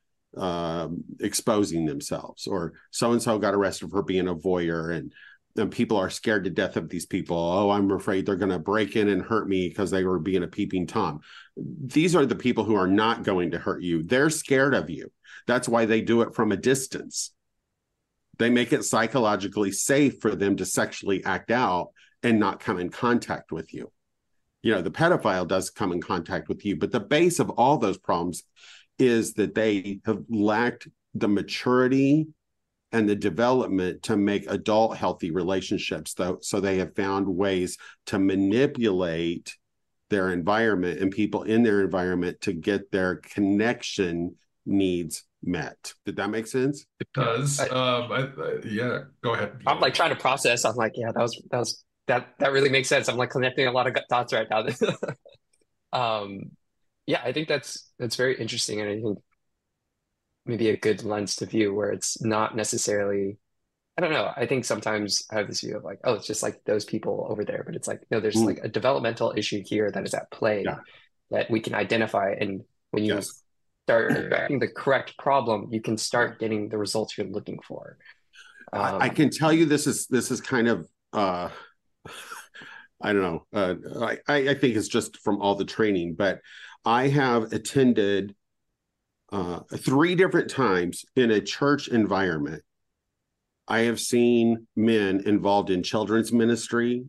exposing themselves, or so-and-so got arrested for being a voyeur, and people are scared to death of these people. Oh, I'm afraid they're going to break in and hurt me because they were being a peeping Tom. These are the people who are not going to hurt you. They're scared of you. That's why they do it from a distance. They make it psychologically safe for them to sexually act out and not come in contact with you. The pedophile does come in contact with you, but the base of all those problems is that they have lacked the maturity and the development to make adult healthy relationships, though. So they have found ways to manipulate their environment and people in their environment to get their connection needs met. Did that make sense? It does. Yeah, go ahead. I'm like trying to process. I'm like, yeah, that really makes sense. I'm like connecting a lot of dots right now. Yeah, I think that's very interesting, and I think maybe a good lens to view where it's not necessarily, I don't know. I think sometimes I have this view of like, oh, it's just like those people over there, but it's like, no, there's Mm, like a developmental issue here that is at play yeah. that we can identify. And when you Yes. start addressing the correct problem, you can start getting the results you're looking for. I can tell you this is kind of I don't know. I think it's just from all the training, but I have attended 3 different times in a church environment. I have seen men involved in children's ministry,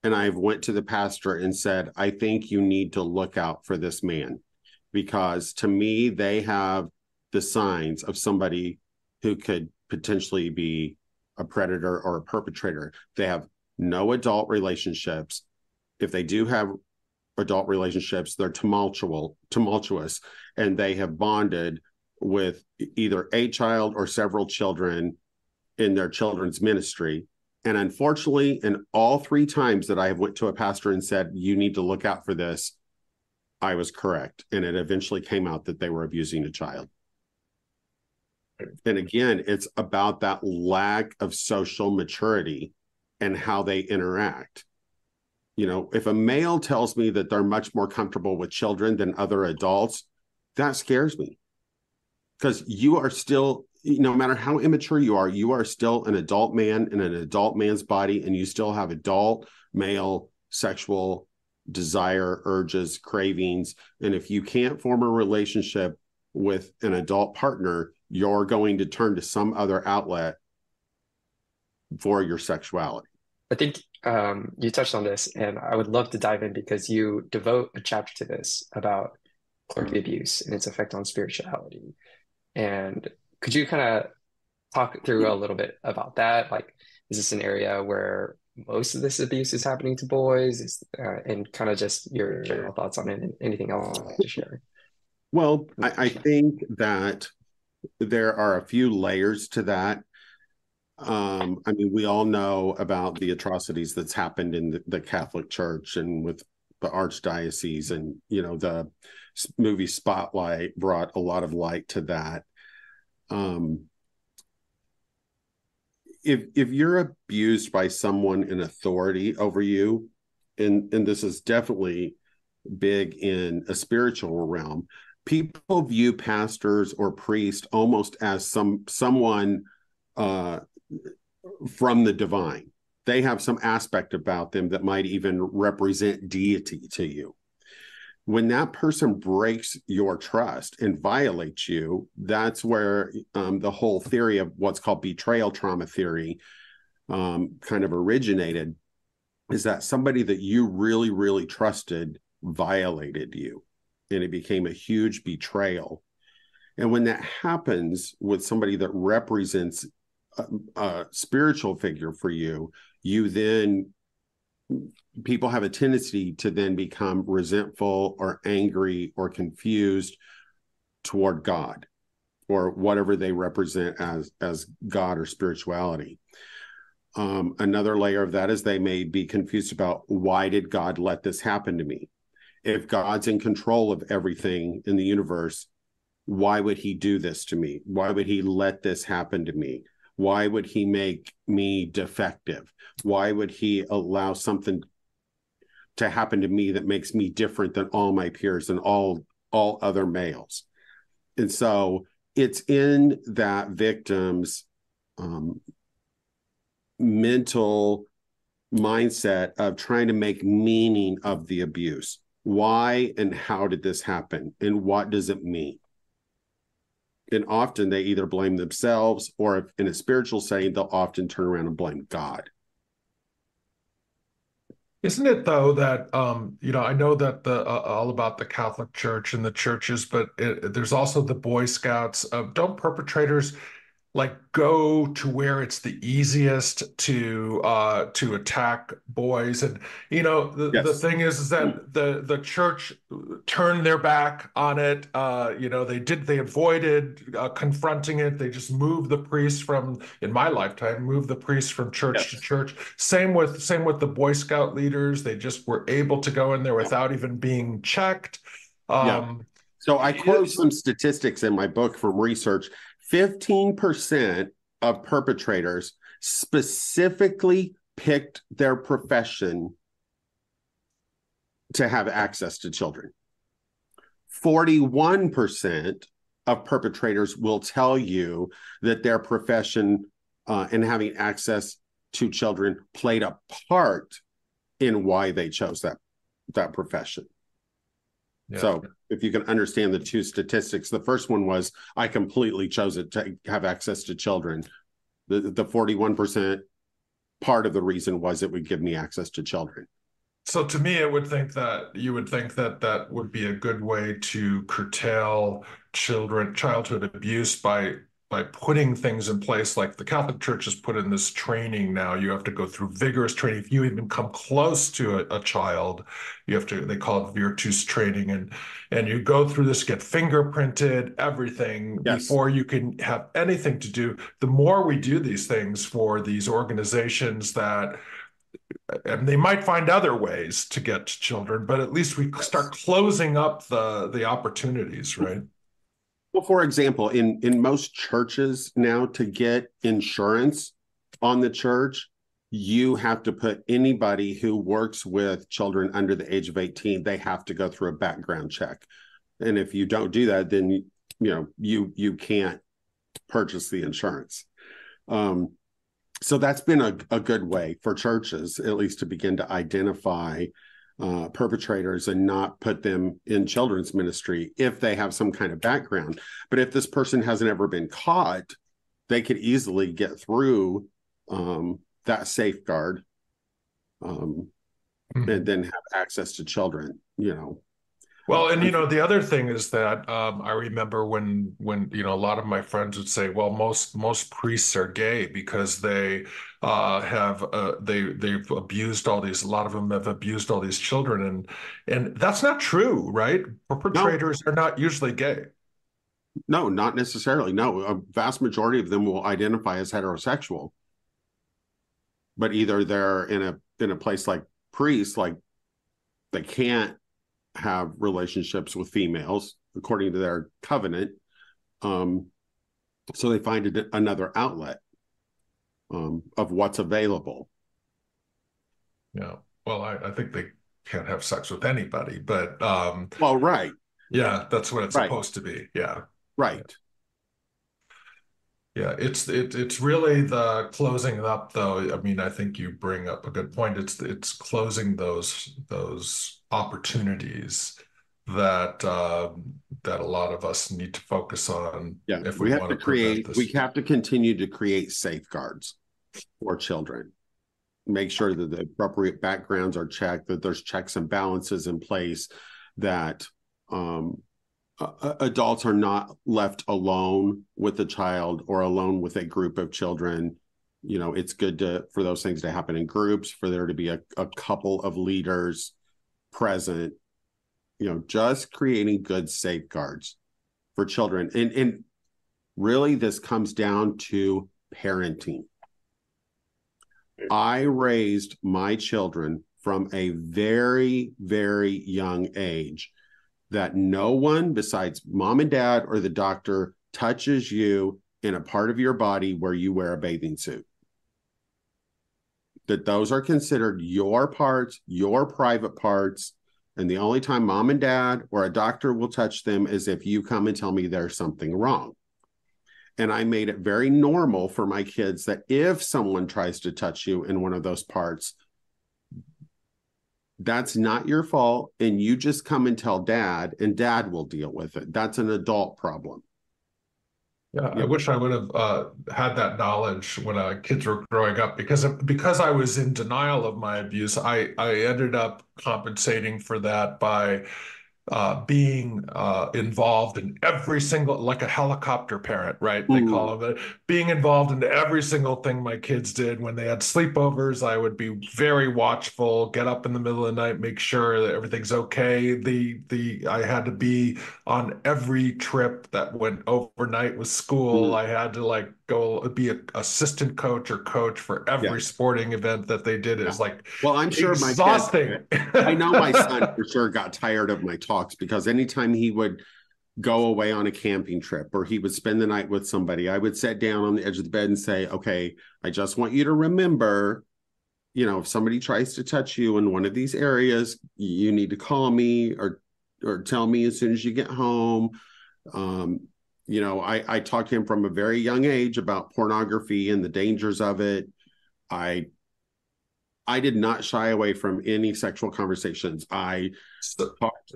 and I've went to the pastor and said, I think you need to look out for this man, because to me, they have the signs of somebody who could potentially be a predator or a perpetrator. They have no adult relationships. If they do have adult relationships, they're tumultuous, and they have bonded with either a child or several children in their children's ministry. And unfortunately, in all 3 times that I have went to a pastor and said, you need to look out for this, I was correct. And it eventually came out that they were abusing a child. And again, it's about that lack of social maturity and how they interact. You know, if a male tells me that they're much more comfortable with children than other adults, that scares me. Because you are still, no matter how immature you are still an adult man in an adult man's body, and you still have adult male sexual desire, urges, cravings. And if you can't form a relationship with an adult partner, you're going to turn to some other outlet for your sexuality. I think you touched on this, and I would love to dive in because you devote a chapter to this about clergy abuse and its effect on spirituality. And could you kind of talk through a little bit about that? Like, is this an area where most of this abuse is happening to boys? And kind of just your general thoughts on it and anything else you'd like to share? Well, I think that there are a few layers to that. I mean, we all know about the atrocities that's happened in the Catholic Church and with the archdiocese, and the movie Spotlight brought a lot of light to that. If you're abused by someone in authority over you, and this is definitely big in a spiritual realm, people view pastors or priests almost as someone from the divine. They have some aspect about them that might even represent deity to you. When that person breaks your trust and violates you, that's where the whole theory of what's called betrayal trauma theory kind of originated, is that somebody that you really, really trusted violated you, and it became a huge betrayal. And when that happens with somebody that represents a spiritual figure for you, people have a tendency to then become resentful or angry or confused toward God or whatever they represent as God or spirituality. Another layer of that is they may be confused about, why did God let this happen to me? If God's in control of everything in the universe, why would he do this to me? Why would he let this happen to me? Why would he make me defective? Why would he allow something to happen to me that makes me different than all my peers and all other males? And so it's in that victim's mental mindset of trying to make meaning of the abuse. Why and how did this happen? And what does it mean? And often they either blame themselves, or if in a spiritual setting, they'll often turn around and blame God. Isn't it though that I know that the all about the Catholic Church and the churches, but there's also the Boy Scouts. Don't perpetrators like go to where it's the easiest to attack boys? And the Yes. thing is that the church turned their back on it. They avoided confronting it. They just moved the priest in my lifetime, moved the priest from church to church. Same with the Boy Scout leaders. They just were able to go in there without even being checked. Yeah. So I quote some statistics in my book from research. 15% of perpetrators specifically picked their profession to have access to children. 41% of perpetrators will tell you that their profession and having access to children played a part in why they chose that profession. Yeah. So if you can understand the two statistics, the first one was I completely chose it to have access to children. The 41% part of the reason was it would give me access to children. So to me, you would think that would be a good way to curtail childhood abuse by putting things in place like the Catholic Church has put in this training now. You have to go through vigorous training. If you even come close to a child, you have to, they call it virtus training, and you go through this, get fingerprinted, everything, yes, before you can have anything to do. The more we do these things for these organizations that, and they might find other ways to get to children, but at least we start closing up the opportunities, right? Well, for example, in most churches now, to get insurance on the church, you have to put anybody who works with children under the age of 18, they have to go through a background check. And if you don't do that, then you can't purchase the insurance. So that's been a good way for churches, at least, to begin to identify perpetrators and not put them in children's ministry if they have some kind of background. But if this person hasn't ever been caught, they could easily get through that safeguard and then have access to children, Well, and the other thing is that I remember when a lot of my friends would say, well, most priests are gay because they've abused all these. A lot of them have abused all these children, and that's not true, right? Perpetrators are not usually gay. No, not necessarily. No, a vast majority of them will identify as heterosexual, but either they're in a place like priests, like they can't have relationships with females according to their covenant, so they find another outlet of what's available. Yeah, well, I think they can't have sex with anybody, but well, right, yeah, that's what it's supposed to be. Yeah, right. Yeah, it's really the closing it up, though. I mean, I think you bring up a good point. It's closing those opportunities that that a lot of us need to focus on. Yeah, if we have to create, we have to continue to create safeguards for children. Make sure that the appropriate backgrounds are checked, that there's checks and balances in place, that adults are not left alone with the child or alone with a group of children. It's good for those things to happen in groups, for there to be a couple of leaders present, just creating good safeguards for children. And really, this comes down to parenting. I raised my children from a very, very young age that no one besides mom and dad or the doctor touches you in a part of your body where you wear a bathing suit. That those are considered your parts, your private parts, and the only time mom and dad or a doctor will touch them is if you come and tell me there's something wrong. And I made it very normal for my kids that if someone tries to touch you in one of those parts, that's not your fault, and you just come and tell dad, and dad will deal with it. That's an adult problem. Yeah, I wish I would have had that knowledge when kids were growing up, because I was in denial of my abuse. I ended up compensating for that by being involved in every single, like a helicopter parent, right? They call it, being involved in every single thing my kids did. When they had sleepovers, I would be very watchful, get up in the middle of the night, make sure that everything's okay. I had to be on every trip that went overnight with school. I had to go be an assistant coach or coach for every sporting event that they did. It was well, I'm sure exhausting. I know my son for sure got tired of my talks, because anytime he would go away on a camping trip, or he would spend the night with somebody, I would sit down on the edge of the bed and say, okay, I just want you to remember, if somebody tries to touch you in one of these areas, you need to call me or tell me as soon as you get home. I talked to him from a very young age about pornography and the dangers of it. I did not shy away from any sexual conversations. I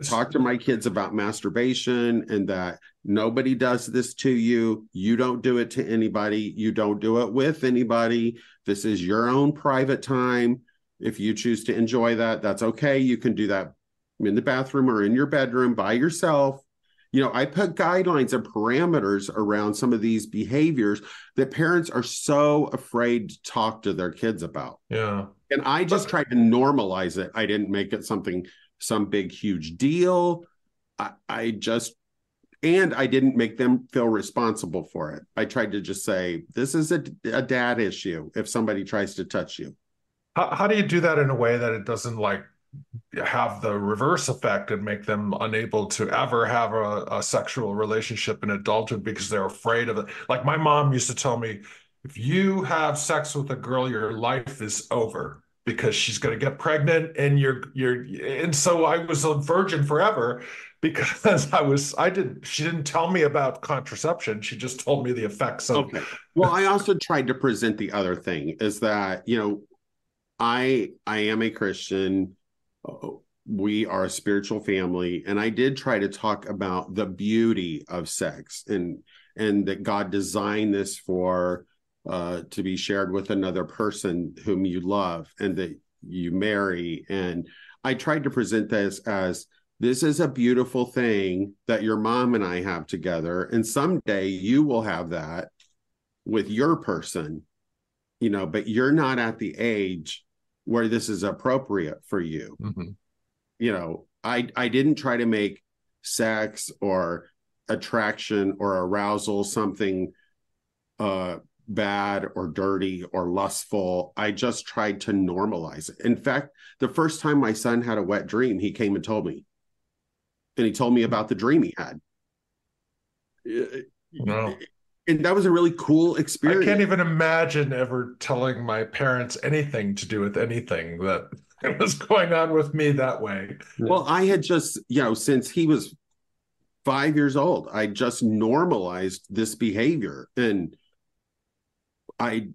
talked to my kids about masturbation and that nobody does this to you. You don't do it to anybody. You don't do it with anybody. This is your own private time. If you choose to enjoy that, that's okay. You can do that in the bathroom or in your bedroom by yourself. I put guidelines and parameters around some of these behaviors that parents are so afraid to talk to their kids about. Yeah. And I just tried to normalize it. I didn't make it some big, huge deal. I didn't make them feel responsible for it. I tried to just say, this is a dad issue if somebody tries to touch you. How do you do that in a way that it doesn't have the reverse effect and make them unable to ever have a sexual relationship in adulthood because they're afraid of it? Like my mom used to tell me, if you have sex with a girl, your life is over because she's going to get pregnant and and so I was a virgin forever because she didn't tell me about contraception. She just told me the effects of. Okay. Well, I also tried to present the other thing is that, I am a Christian. We are a spiritual family. And I did try to talk about the beauty of sex and that God designed this to be shared with another person whom you love and that you marry. And I tried to present this as, this is a beautiful thing that your mom and I have together. And someday you will have that with your person, but you're not at the age where this is appropriate for you. Mm-hmm. I didn't try to make sex or attraction or arousal something bad or dirty or lustful. I just tried to normalize it. In fact, the first time my son had a wet dream, he came and told me. And he told me about the dream he had. No. And that was a really cool experience. I can't even imagine ever telling my parents anything to do with anything that was going on with me that way. Well, I had just, since he was 5 years old, I just normalized this behavior. And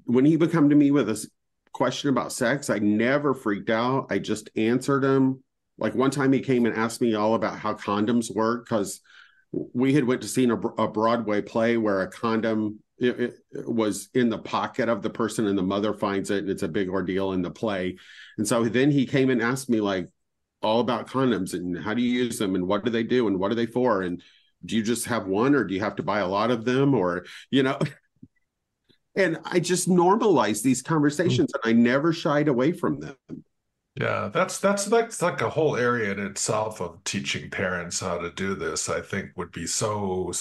when he would come to me with a question about sex, I never freaked out. I just answered him. Like one time he came and asked me all about how condoms work because we had went to see a Broadway play where a condom it was in the pocket of the person and the mother finds it and it's a big ordeal in the play. And so then he came and asked me all about condoms and how do you use them and what do they do and what are they for? And do you just have one or do you have to buy a lot of them or, and I just normalized these conversations and I never shied away from them. Yeah, that's like a whole area in itself of teaching parents how to do this. I think would be so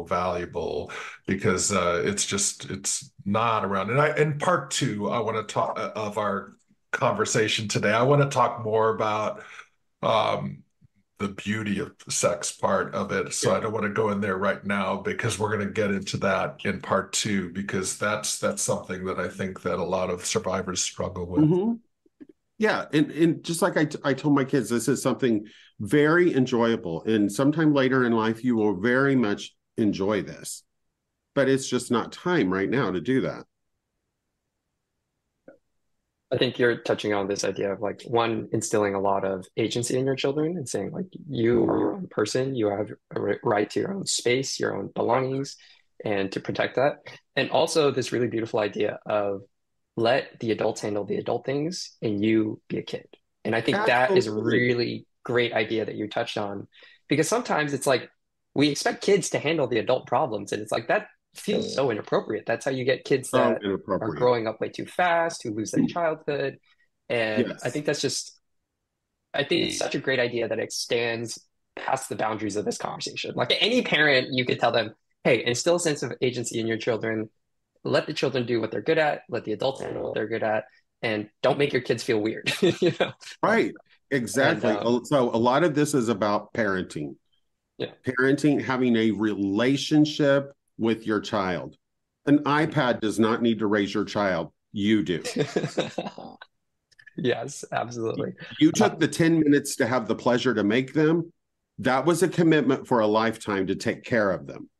valuable because it's not around. And in part two, I want to talk of our conversation today. I want to talk more about the beauty of the sex part of it. So I don't want to go in there right now because we're going to get into that in part two because that's something that I think that a lot of survivors struggle with. Mm-hmm. Yeah. And just like I told my kids, this is something very enjoyable. And sometime later in life, you will very much enjoy this. But it's just not time right now to do that. I think you're touching on this idea of one, instilling a lot of agency in your children and saying you are your own person, you have a right to your own space, your own belongings, and to protect that. And also this really beautiful idea of let the adults handle the adult things and you be a kid. And I think that is a really great idea that you touched on because sometimes it's we expect kids to handle the adult problems and it's that feels so inappropriate. That's how you get kids that are growing up way too fast, who lose their childhood. And I think it's such a great idea that extends past the boundaries of this conversation. Any parent, you could tell them, hey, instill a sense of agency in your children. Let the children do what they're good at. Let the adults handle what they're good at. And don't make your kids feel weird. Right. Exactly. So a lot of this is about parenting. Yeah. Parenting, having a relationship with your child. An iPad does not need to raise your child. You do. Yes, absolutely. You took the 10 minutes to have the pleasure to make them. That was a commitment for a lifetime to take care of them.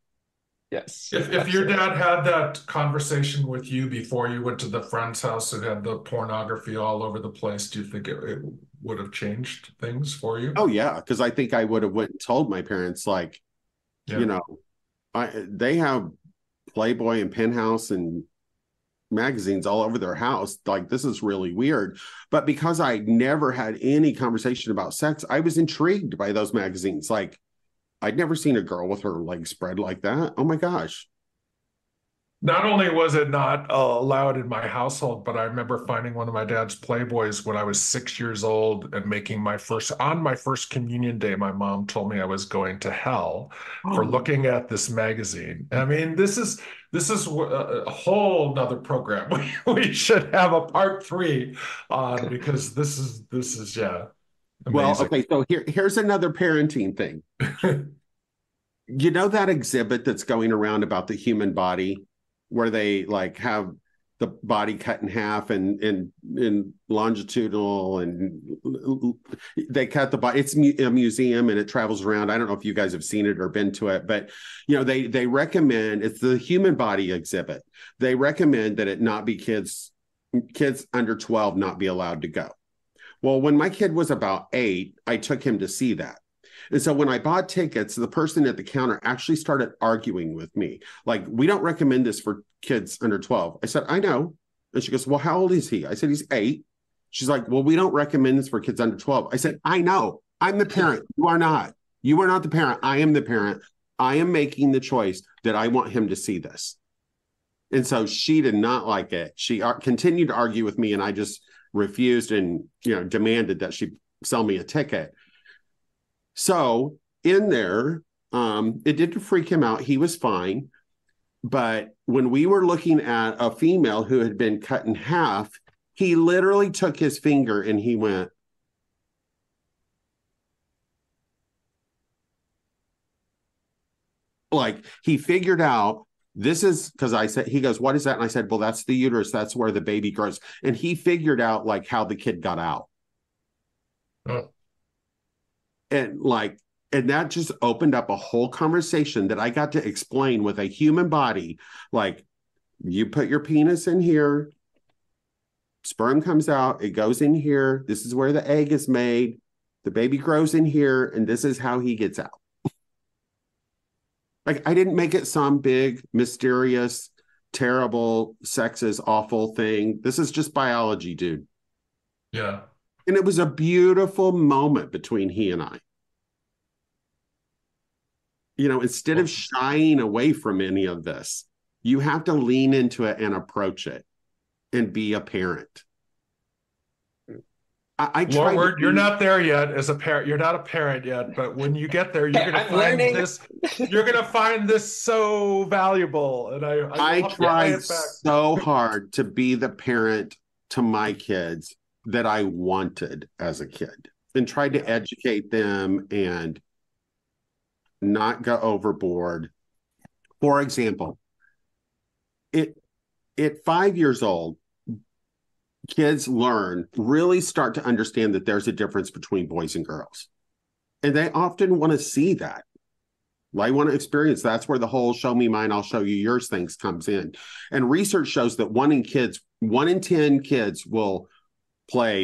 Yes. If your dad had that conversation with you before you went to the friend's house and had the pornography all over the place, do you think it would have changed things for you? Oh yeah, because I think I would have went and told my parents, like, you know, they have Playboy and Penthouse and magazines all over their house. Like, this is really weird. But because I never had any conversation about sex, I was intrigued by those magazines. Like, I'd never seen a girl with her legs spread like that. Oh my gosh. Not only was it not allowed in my household, but I remember finding one of my dad's Playboys when I was 6 years old and making on my first communion day, my mom told me I was going to hell for looking at this magazine. I mean, this is a whole nother program. We should have a part 3 on, because this is yeah, Well, amazing. okay, so here's another parenting thing. You know that exhibit that's going around about the human body, where they like have the body cut in half and longitudinal, and they cut the body. It's a museum and it travels around. I don't know if you guys have seen it or been to it, but you know, they recommend, it's the human body exhibit. They recommend that it not be kids under 12 not be allowed to go. Well, when my kid was about 8, I took him to see that. And so when I bought tickets, the person at the counter actually started arguing with me. Like, we don't recommend this for kids under 12. I said, I know. And she goes, well, how old is he? I said, he's 8. She's like, well, we don't recommend this for kids under 12. I said, I know. I'm the parent. You are not. You are not the parent. I am the parent. I am making the choice that I want him to see this. And so she did not like it. She continued to argue with me, and I just refused and, you know, demanded that she sell me a ticket. So in there, it didn't freak him out. He was fine. But when we were looking at a female who had been cut in half, he literally took his finger and he went, like, he figured out, this is, because I said, he goes, what is that? And I said, well, that's the uterus. That's where the baby grows. And he figured out like how the kid got out. Oh. And that just opened up a whole conversation that I got to explain with a human body. Like, you put your penis in here, sperm comes out, it goes in here. This is where the egg is made. The baby grows in here, and this is how he gets out. Like, I didn't make it some big, mysterious, terrible, sexist, awful thing. This is just biology, dude. Yeah. And it was a beautiful moment between he and I. You know, instead of shying away from any of this, you have to lean into it and approach it and be a parent. Lorward, you're not there yet as a parent. You're not a parent yet, but when you get there, you're going to find this. You're going to find this so valuable. And I tried so hard to be the parent to my kids that I wanted as a kid, and tried to educate them and not go overboard. For example, at 5 years old, kids really start to understand that there's a difference between boys and girls. And they often want to see that. I want to experience. That's where the whole show me mine, I'll show you yours things comes in. And research shows that 1 in 10 kids will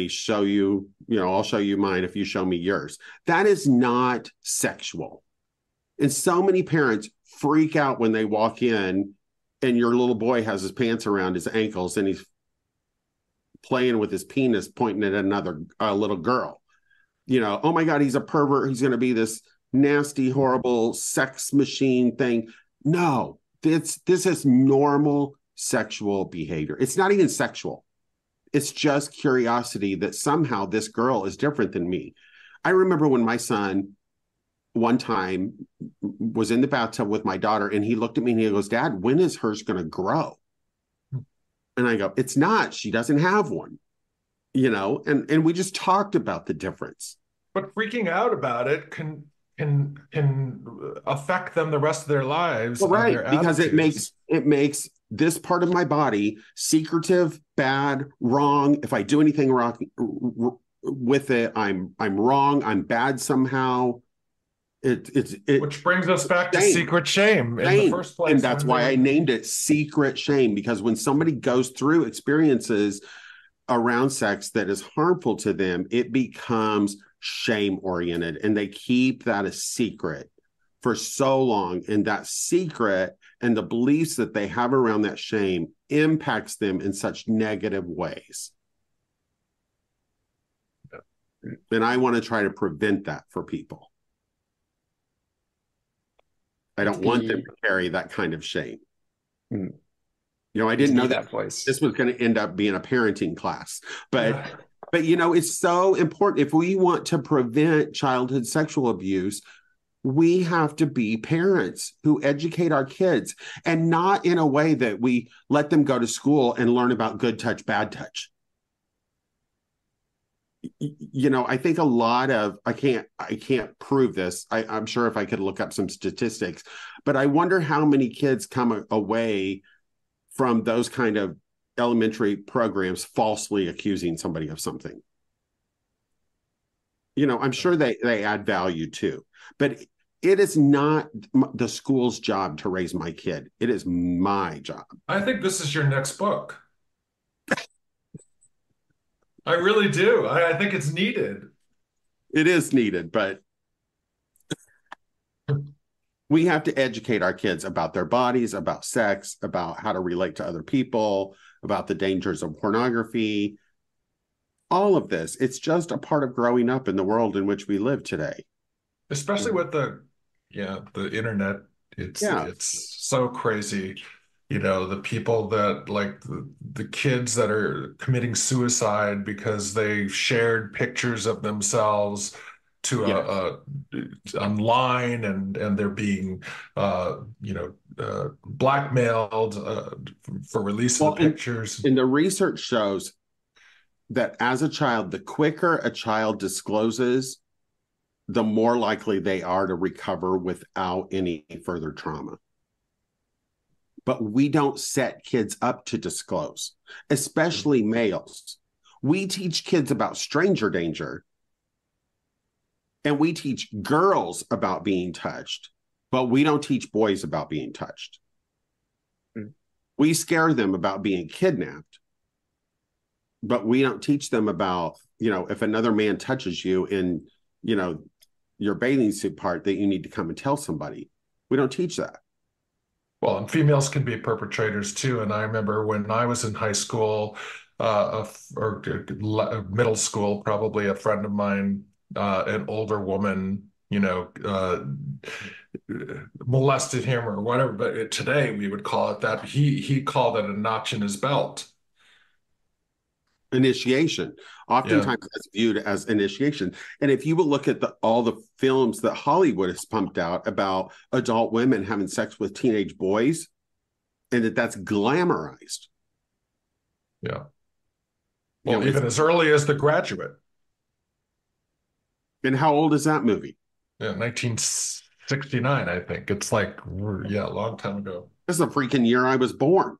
show you, I'll show you mine if you show me yours. That is not sexual. And so many parents freak out when they walk in and your little boy has his pants around his ankles and he's playing with his penis, pointing at another little girl. Oh my God, he's a pervert. He's going to be this nasty, horrible sex machine thing. No, this is normal sexual behavior. It's not even sexual. It's just curiosity that somehow this girl is different than me. I remember when my son one time was in the bathtub with my daughter, and he looked at me and he goes, Dad, when is hers going to grow? And I go, it's not. She doesn't have one, and we just talked about the difference. But freaking out about it can can affect them the rest of their lives Well, on right, their because attitudes. it makes this part of my body secretive, bad, wrong. If I do anything wrong with it, I'm wrong. I'm bad somehow. It Which brings us back to shame, secret shame in the shame, first and place that's when why I they named it secret shame, because when somebody goes through experiences around sex that is harmful to them, it becomes shame oriented, and they keep that a secret for so long, and that secret and the beliefs that they have around that shame impacts them in such negative ways. And I want to try to prevent that for people. I don't want them to carry that kind of shame. Mm. You know, I didn't know that voice. This was going to end up being a parenting class, but you know, it's so important. If we want to prevent childhood sexual abuse, we have to be parents who educate our kids, and not in a way that we let them go to school and learn about good touch, bad touch. You know, I think a lot of, I can't prove this. I'm sure if I could look up some statistics, but I wonder how many kids come away from those kind of elementary programs falsely accusing somebody of something. You know, I'm sure they add value too, but it is not the school's job to raise my kid. It is my job. I think this is your next book. I really do. I think it's needed. It is needed, but we have to educate our kids about their bodies, about sex, about how to relate to other people, about the dangers of pornography. All of this, it's just a part of growing up in the world in which we live today. Especially with the internet. It's so crazy. You know, the people that like the kids that are committing suicide because they shared pictures of themselves to online, and they're being blackmailed for release of the pictures. And the research shows that as a child, the quicker a child discloses, the more likely they are to recover without any further trauma. But we don't set kids up to disclose, especially males. We teach kids about stranger danger, and we teach girls about being touched, but we don't teach boys about being touched. Mm. We scare them about being kidnapped, but we don't teach them about, you know, if another man touches you in, you know, your bathing suit part, that you need to come and tell somebody. We don't teach that. Well, and females can be perpetrators too. And I remember when I was in high school or middle school, probably a friend of mine, an older woman, molested him or whatever. But today we would call it that. He called it a notch in his belt. Initiation. Oftentimes that's viewed as initiation. And if you will look at all the films that Hollywood has pumped out about adult women having sex with teenage boys, and that's glamorized. Yeah. Well, even as early as The Graduate. And how old is that movie? Yeah, 1969, I think. It's like, a long time ago. This is the freaking year I was born.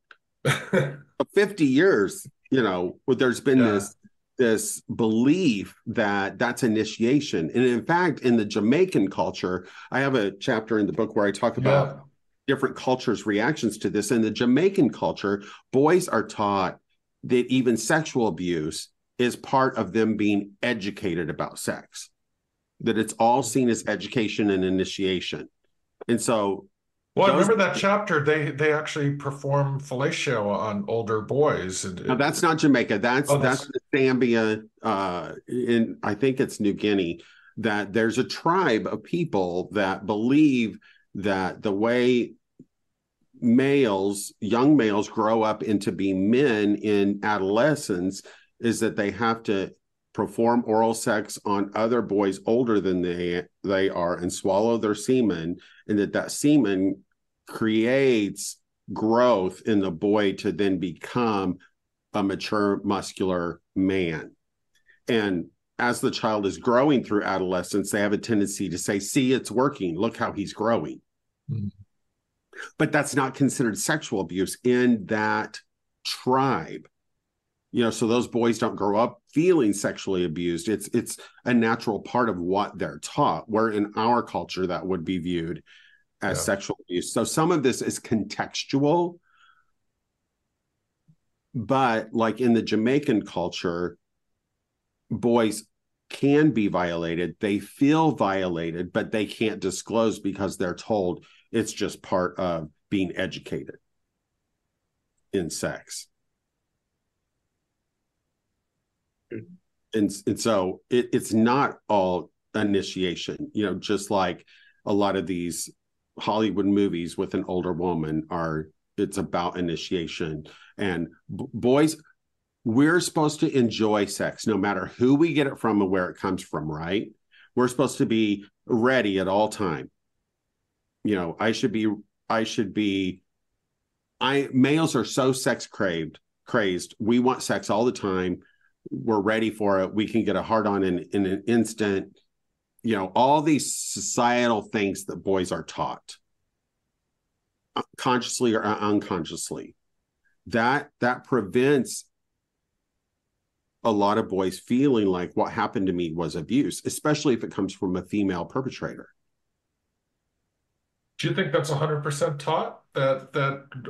50 years. You know, there's been this belief that that's initiation. And in fact, in the Jamaican culture, I have a chapter in the book where I talk about different cultures' reactions to this. In the Jamaican culture, boys are taught that even sexual abuse is part of them being educated about sex, that it's all seen as education and initiation. And so, well, I remember that chapter. They actually perform fellatio on older boys. No, that's not Jamaica. That's Zambia. In I think it's New Guinea. That there's a tribe of people that believe that the way young males grow up into being men in adolescence is that they have to perform oral sex on other boys older than they are and swallow their semen, and that semen creates growth in the boy to then become a mature muscular man. And as the child is growing through adolescence, they have a tendency to say, see, it's working. Look how he's growing. Mm-hmm. But that's not considered sexual abuse in that tribe. So those boys don't grow up feeling sexually abused. It's a natural part of what they're taught, where in our culture that would be viewed as sexual abuse. So some of this is contextual, but like in the Jamaican culture, boys can be violated. They feel violated, but they can't disclose because they're told it's just part of being educated in sex. And so it's not all initiation, just like a lot of these Hollywood movies with an older woman it's about initiation. And boys, we're supposed to enjoy sex no matter who we get it from and where it comes from, right? We're supposed to be ready at all time. Males are so sex crazed. We want sex all the time. We're ready for it. We can get a hard on in an instant. All these societal things that boys are taught, consciously or unconsciously, that prevents a lot of boys feeling like what happened to me was abuse, especially if it comes from a female perpetrator. Do you think that's 100% taught,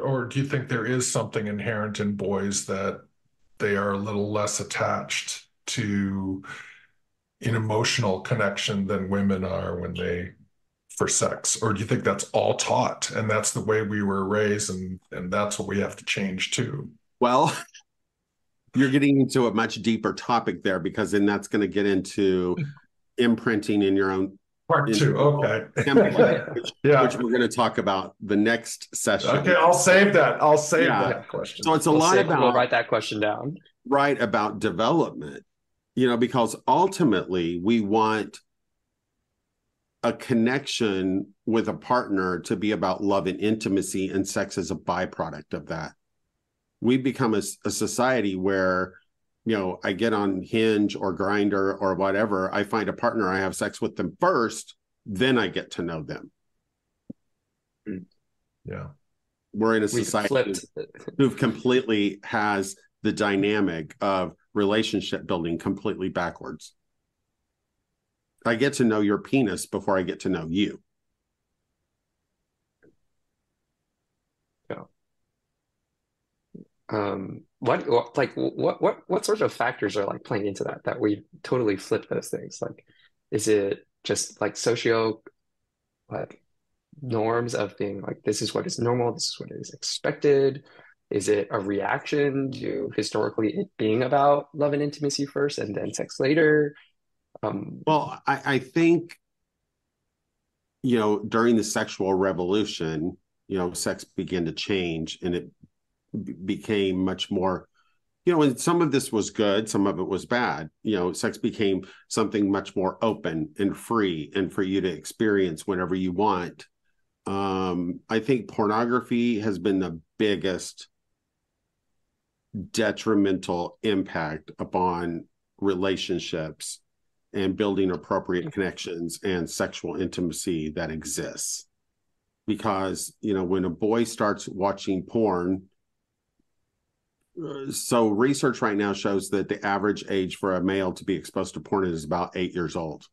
or do you think there is something inherent in boys that they are a little less attached to an emotional connection than women are for sex? Or do you think that's all taught and that's the way we were raised and that's what we have to change too? Well, you're getting into a much deeper topic there, because then that's going to get into imprinting in your own part two. Okay. which we're going to talk about the next session. Okay, I'll save that question. So it's we'll we'll write that question down. Right, about development, because ultimately we want a connection with a partner to be about love and intimacy, and sex is a byproduct of that. We've become a society where, I get on Hinge or Grindr or whatever, I find a partner, I have sex with them first, then I get to know them. Yeah. We're in a society who completely has the dynamic of relationship building completely backwards. I get to know your penis before I get to know you. What sort of factors are like playing into that we totally flip those things? Like, is it just like norms of being like, this is what is normal, this is what is expected? Is it a reaction to historically it being about love and intimacy first and then sex later? Well, I think, during the sexual revolution, sex began to change, and it became much more, and some of this was good, some of it was bad. Sex became something much more open and free and for you to experience whenever you want. I think pornography has been the biggest detrimental impact upon relationships and building appropriate connections and sexual intimacy that exists. Because, when a boy starts watching porn, so research right now shows that the average age for a male to be exposed to porn is about 8 years old.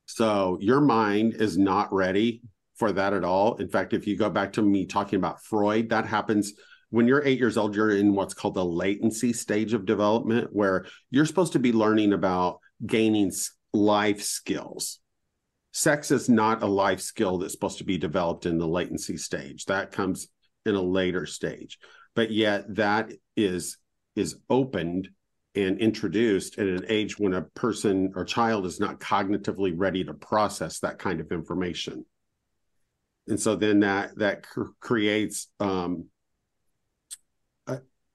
So your mind is not ready for that at all. In fact, if you go back to me talking about Freud, that happens when you're 8 years old. You're in what's called the latency stage of development, where you're supposed to be learning about gaining life skills. Sex is not a life skill that's supposed to be developed in the latency stage. That comes in a later stage. But yet that is opened and introduced at an age when a person or child is not cognitively ready to process that kind of information. And so then that creates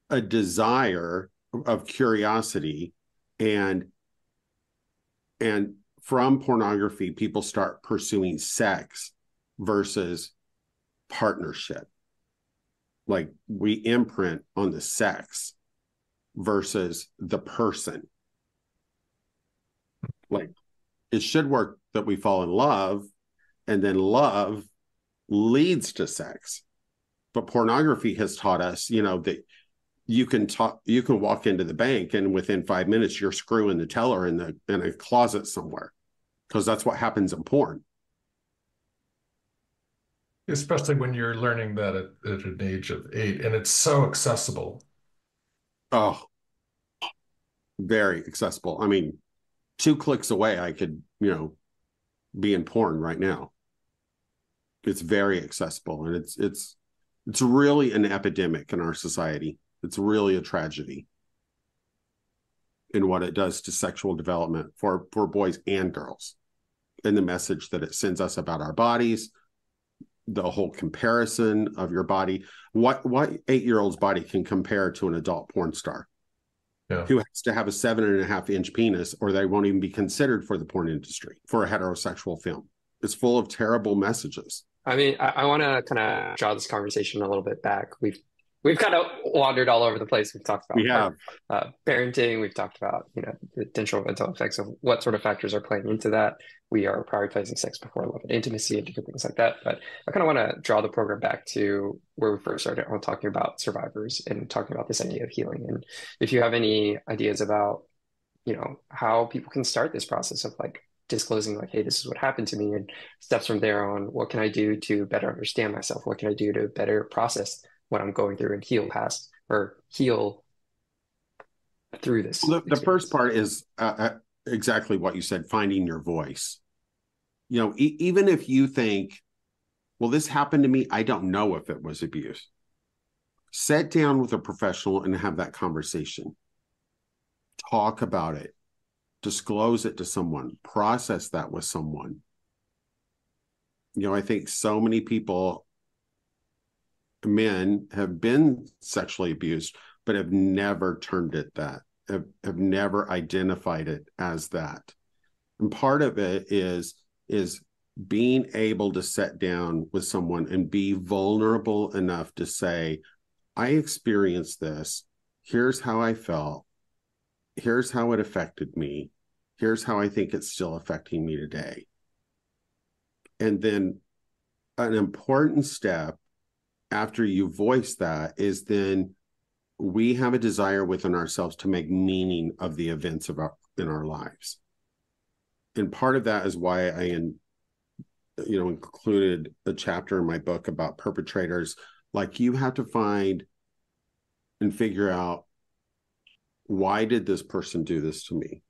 a desire of curiosity, and from pornography, people start pursuing sex versus partnership. Like, we imprint on the sex versus the person. Like, it should work that we fall in love, and then love leads to sex. But pornography has taught us, that you can walk into the bank and within 5 minutes you're screwing the teller in a closet somewhere, because that's what happens in porn. Especially when you're learning that at an age of 8, and it's so accessible. Oh, very accessible. I mean, 2 clicks away, I could, be in porn right now. It's very accessible, and it's really an epidemic in our society. It's really a tragedy in what it does to sexual development for boys and girls, and the message that it sends us about our bodies, the whole comparison of your body. What 8-year-old's body can compare to an adult porn star? Yeah. Who has to have a 7.5-inch penis, or they won't even be considered for the porn industry for a heterosexual film. It's full of terrible messages. I mean, I want to kind of draw this conversation a little bit back. We've kind of wandered all over the place. We've talked about parenting. We've talked about, the potential mental effects of what sort of factors are playing into that. We are prioritizing sex before love and intimacy and different things like that. But I kind of want to draw the program back to where we first started on talking about survivors and talking about this idea of healing. And if you have any ideas about, how people can start this process of like disclosing, like, hey, this is what happened to me, and steps from there on, what can I do to better understand myself? What can I do to better process what I'm going through and heal through this? Well, the first part is exactly what you said, finding your voice. Even if you think, well, this happened to me, I don't know if it was abuse. Sit down with a professional and have that conversation. Talk about it. Disclose it to someone. Process that with someone. I think so many people, men, have been sexually abused, but have never termed it that, have never identified it as that. And part of it is being able to sit down with someone and be vulnerable enough to say, I experienced this. Here's how I felt. Here's how it affected me. Here's how I think it's still affecting me today. And then an important step after you voice that is then we have a desire within ourselves to make meaning of the events in our lives. And part of that is why I included a chapter in my book about perpetrators. Like, you have to find and figure out, why did this person do this to me?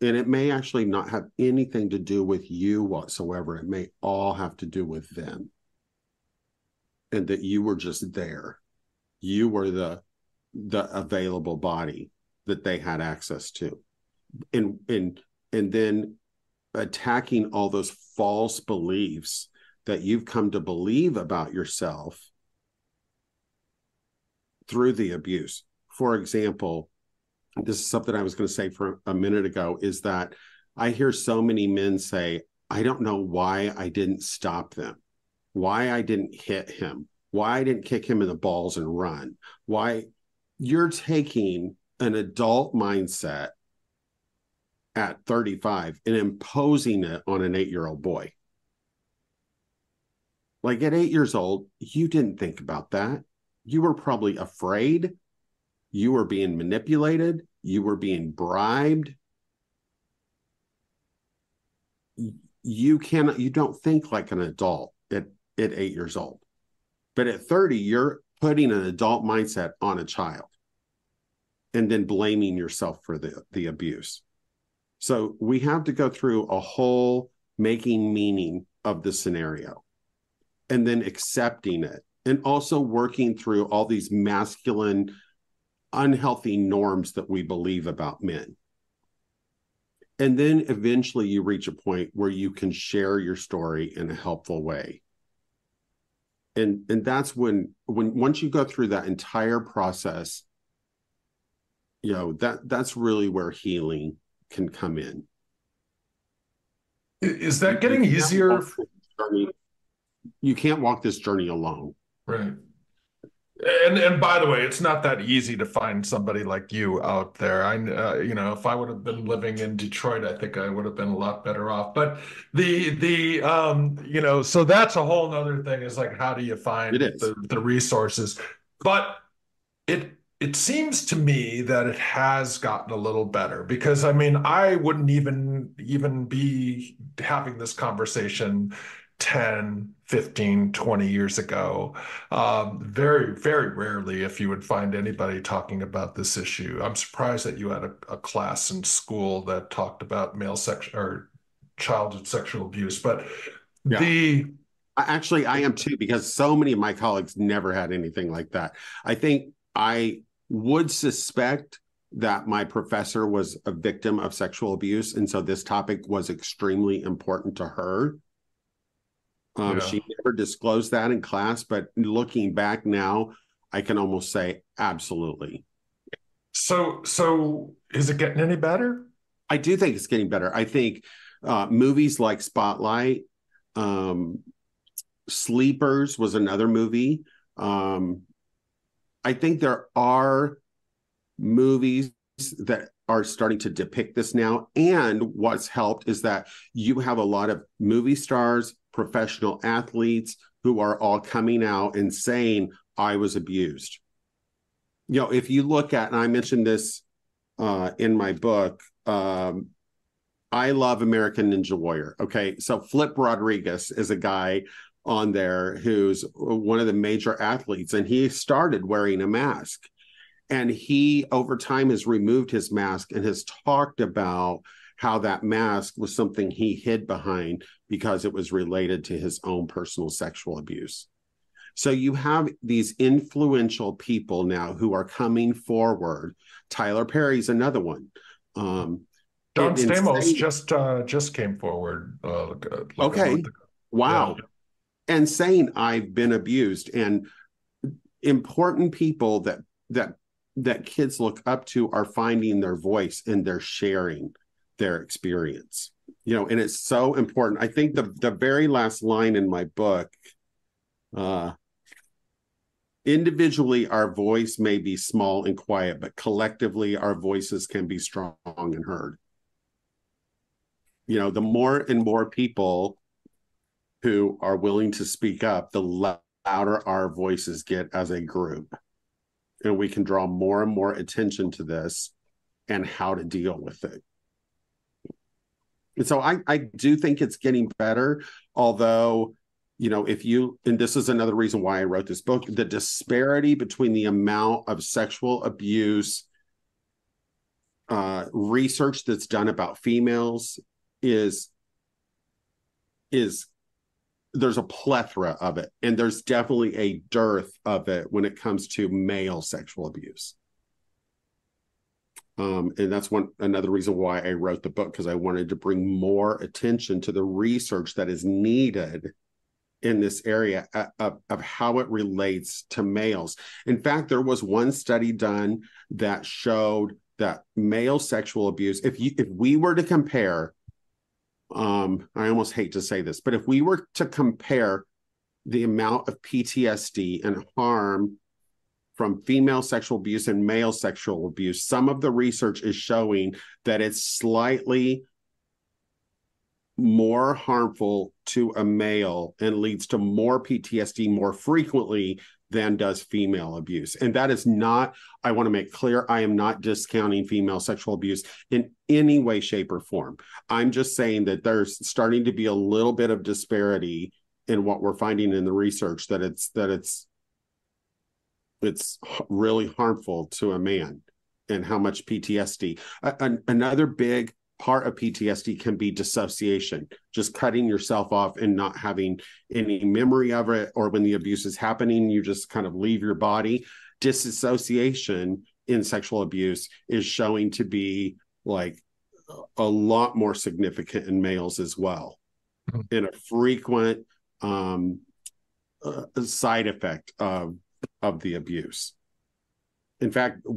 And it may actually not have anything to do with you whatsoever. It may all have to do with them. And that you were just there. You were the available body that they had access to. And then attacking all those false beliefs that you've come to believe about yourself through the abuse. For example, this is something I was going to say for a minute ago, is that I hear so many men say, I don't know why I didn't stop them, why I didn't hit him, why I didn't kick him in the balls and run. Why? You're taking an adult mindset at 35 and imposing it on an 8-year-old boy. Like, at 8 years old, you didn't think about that. You were probably afraid. You were being manipulated. You were being bribed. You don't think like an adult at 8 years old. But at 30, you're putting an adult mindset on a child and then blaming yourself for the abuse. So we have to go through a whole making meaning of the scenario and then accepting it, and also working through all these masculine, unhealthy norms that we believe about men. And then eventually you reach a point where you can share your story in a helpful way. And that's when once you go through that entire process, that's really where healing can come in. Is that getting easier? You can't walk this journey alone. Right. And by the way, it's not that easy to find somebody like you out there. If I would have been living in Detroit, I think I would have been a lot better off. But so that's a whole nother thing, is like, how do you It find is. the resources? But it seems to me that it has gotten a little better, because I mean, I wouldn't even be having this conversation 10, 15, 20 years ago. Very, very rarely if you would find anybody talking about this issue. I'm surprised that you had a class in school that talked about male sex or childhood sexual abuse. But Yeah. the Actually, I am too, because so many of my colleagues never had anything like that. I think I would suspect that my professor was a victim of sexual abuse, and so this topic was extremely important to her. Yeah. She never disclosed that in class, but looking back now, I can almost say absolutely. So is it getting any better? I do think it's getting better. I think movies like Spotlight, Sleepers was another movie. I think there are movies that are starting to depict this now. And what's helped is that you have a lot of movie stars, professional athletes who are all coming out and saying, I was abused. If you look at, and I mentioned this in my book, I love American Ninja Warrior. Okay. So Flip Rodriguez is a guy on there who's one of the major athletes, and he started wearing a mask. And he, over time, has removed his mask and has talked about how that mask was something he hid behind because it was related to his own personal sexual abuse. So you have these influential people now who are coming forward. Tyler Perry's another one. John Stamos just came forward like a okay. month ago. Wow. Yeah. And saying I've been abused, and important people that kids look up to are finding their voice, and they're sharing their experience. And it's so important. I think the very last line in my book, individually our voice may be small and quiet, but collectively our voices can be strong and heard. The more and more people who are willing to speak up, the louder our voices get as a group. And we can draw more and more attention to this and how to deal with it. And so I do think it's getting better, although, and this is another reason why I wrote this book, the disparity between the amount of sexual abuse research that's done about females is there's a plethora of it, and there's definitely a dearth of it when it comes to male sexual abuse. And that's another reason why I wrote the book, because I wanted to bring more attention to the research that is needed in this area of how it relates to males. In fact, there was one study done that showed that male sexual abuse, if we were to compare, I almost hate to say this, but if we were to compare the amount of PTSD and harm from female sexual abuse and male sexual abuse, some of the research is showing that it's slightly more harmful to a male and leads to more PTSD more frequently than does female abuse. And that is not, I want to make clear, I am not discounting female sexual abuse in any way, shape, or form. I'm just saying that there's starting to be a little bit of disparity in what we're finding in the research, that it's really harmful to a man, and how much PTSD. Another big part of PTSD can be dissociation, just cutting yourself off and not having any memory of it, or when the abuse is happening, you just kind of leave your body. Disassociation in sexual abuse is showing to be like a lot more significant in males as well, and a frequent side effect of the abuse. In fact,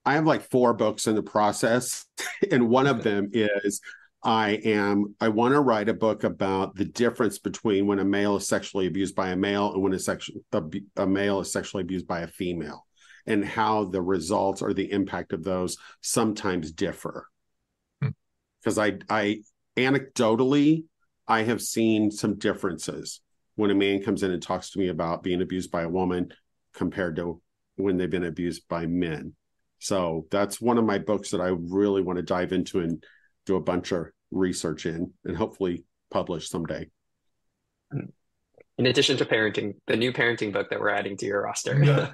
I have like 4 books in the process, and one of them is I want to write a book about the difference between when a male is sexually abused by a male and when a male is sexually abused by a female, and how the results or the impact of those sometimes differ. Because I anecdotally, I have seen some differences when a man comes in and talks to me about being abused by a woman compared to when they've been abused by men. So that's one of my books that I really want to dive into and do a bunch of research in and hopefully publish someday. In addition to parenting, the new parenting book that we're adding to your roster. Yeah.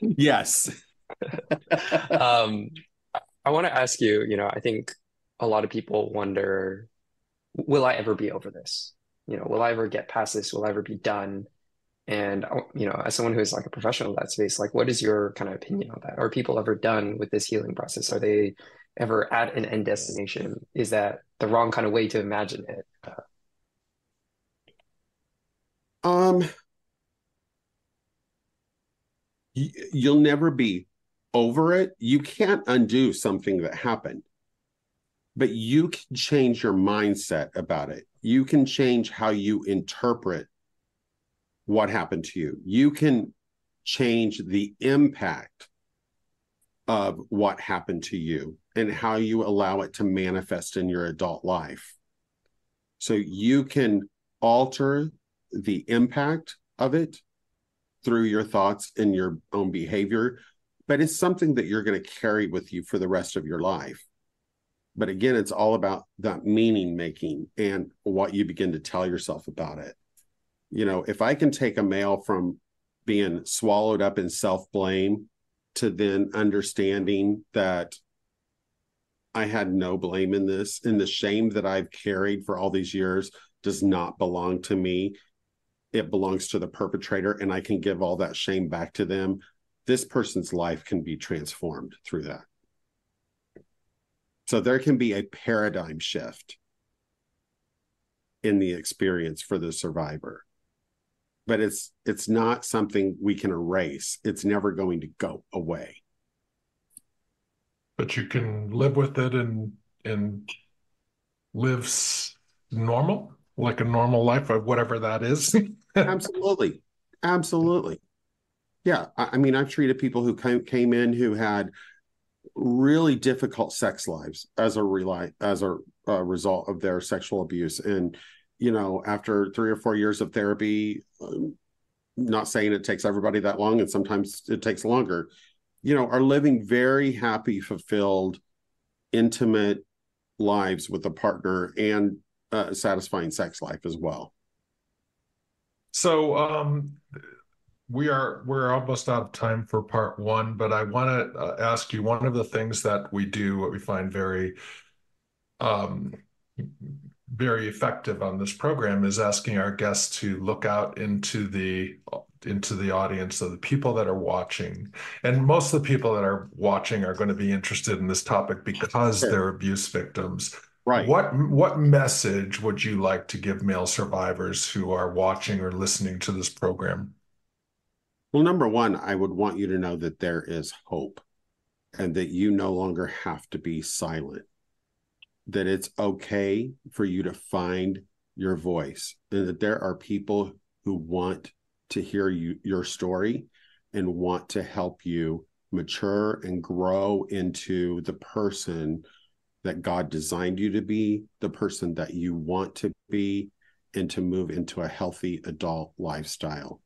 Yes. I want to ask you, I think a lot of people wonder, will I ever be over this? Will I ever get past this? Will I ever be done? And, as someone who is like a professional in that space, like, what is your kind of opinion on that? Are people ever done with this healing process? Are they ever at an end destination? Is that the wrong kind of way to imagine it? You'll never be over it. You can't undo something that happened, but you can change your mindset about it. You can change how you interpret what happened to you. You can change the impact of what happened to you and how you allow it to manifest in your adult life. So you can alter the impact of it through your thoughts and your own behavior, but it's something that you're going to carry with you for the rest of your life. But again, it's all about that meaning making and what you begin to tell yourself about it. If I can take a male from being swallowed up in self-blame to then understanding that I had no blame in this, and the shame that I've carried for all these years does not belong to me. It belongs to the perpetrator, and I can give all that shame back to them. This person's life can be transformed through that. So there can be a paradigm shift in the experience for the survivor. But it's not something we can erase. It's never going to go away. But you can live with it and live normal, like a normal life of whatever that is. Absolutely. Yeah. I've treated people who came in who had really difficult sex lives as a result of their sexual abuse. And, after 3 or 4 years of therapy, not saying it takes everybody that long, and sometimes it takes longer, are living very happy, fulfilled, intimate lives with a partner and satisfying sex life as well. So we're almost out of time for part one, but I want to ask you, one of the things that we do, what we find very very effective on this program, is asking our guests to look out into the audience of the people that are watching. And most of the people that are watching are going to be interested in this topic because they're abuse victims. Right. What message would you like to give male survivors who are watching or listening to this program? Well, number one, I would want you to know that there is hope and that you no longer have to be silent, that it's okay for you to find your voice, and that there are people who want to hear your story and want to help you mature and grow into the person that God designed you to be, the person that you want to be, and to move into a healthy adult lifestyle.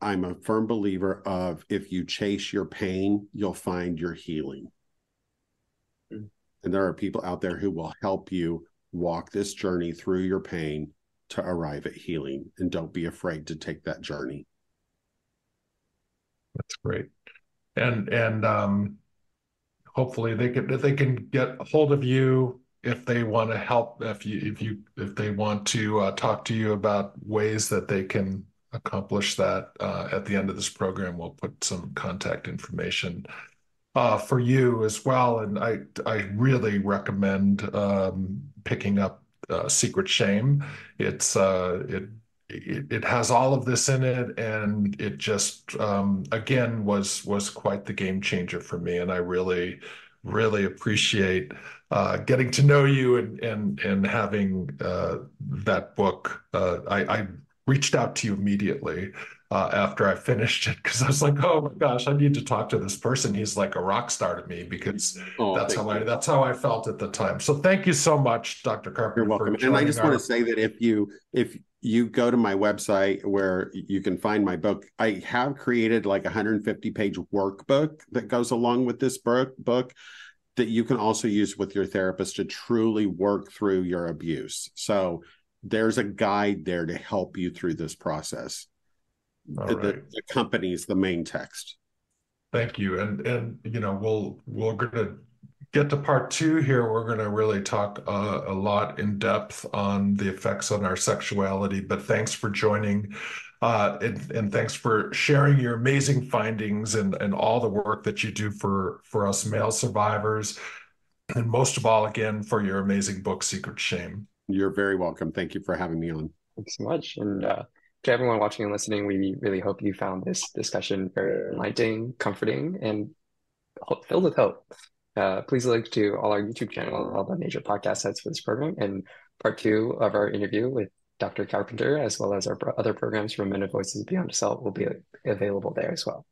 I'm a firm believer of, if you chase your pain, you'll find your healing. And there are people out there who will help you walk this journey through your pain to arrive at healing. And don't be afraid to take that journey. That's great. And hopefully they can get a hold of you if they want to help, if they want to talk to you about ways that they can accomplish that. At the end of this program, we'll put some contact information for you as well. And I really recommend picking up Secret Shame. It has all of this in it, and it just again was quite the game changer for me. And I really really appreciate getting to know you and having that book. I reached out to you immediately after I finished it because I was like, oh my gosh, I need to talk to this person. He's like a rock star to me because that's how I felt at the time. So thank you so much, Dr. Carpenter. You're welcome. And I just want to say that if you go to my website where you can find my book, I have created like a 150-page workbook that goes along with this book that you can also use with your therapist to truly work through your abuse. So there's a guide there to help you through this process. That accompanies the main text. Thank you. And you know, we're gonna get to part 2 here. We're gonna really talk a lot in depth on the effects on our sexuality. But thanks for joining, and thanks for sharing your amazing findings and all the work that you do for us male survivors, and most of all, again, for your amazing book, Secret Shame. You're very welcome. Thank you for having me on. Thanks so much. And to everyone watching and listening, we really hope you found this discussion very enlightening, comforting, and filled with hope. Please link to all our YouTube channel, all the major podcast sites for this program, and part 2 of our interview with Dr. Carpenter, as well as our other programs from Men of Voices Beyond Assault, will be available there as well.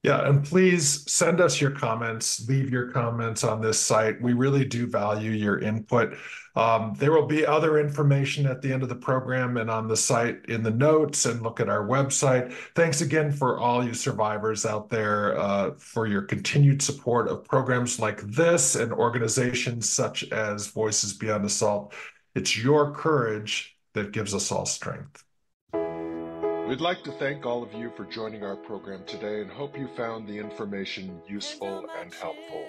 Yeah, and please send us your comments, leave your comments on this site. We really do value your input. There will be other information at the end of the program and on the site in the notes, and look at our website. Thanks again for all you survivors out there for your continued support of programs like this and organizations such as Voices Beyond Assault. It's your courage that gives us all strength. We'd like to thank all of you for joining our program today and hope you found the information useful and helpful.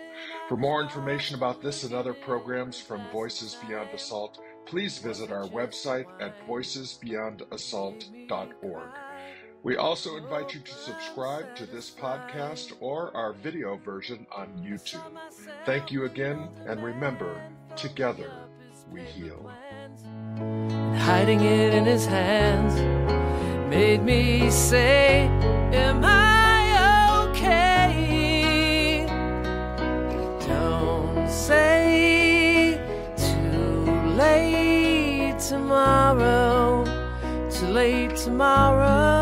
For more information about this and other programs from Voices Beyond Assault, please visit our website at voicesbeyondassault.org. We also invite you to subscribe to this podcast or our video version on YouTube. Thank you again, and remember, together we heal. Hiding it in his hands made me say, am I okay? Don't say too late tomorrow, too late tomorrow.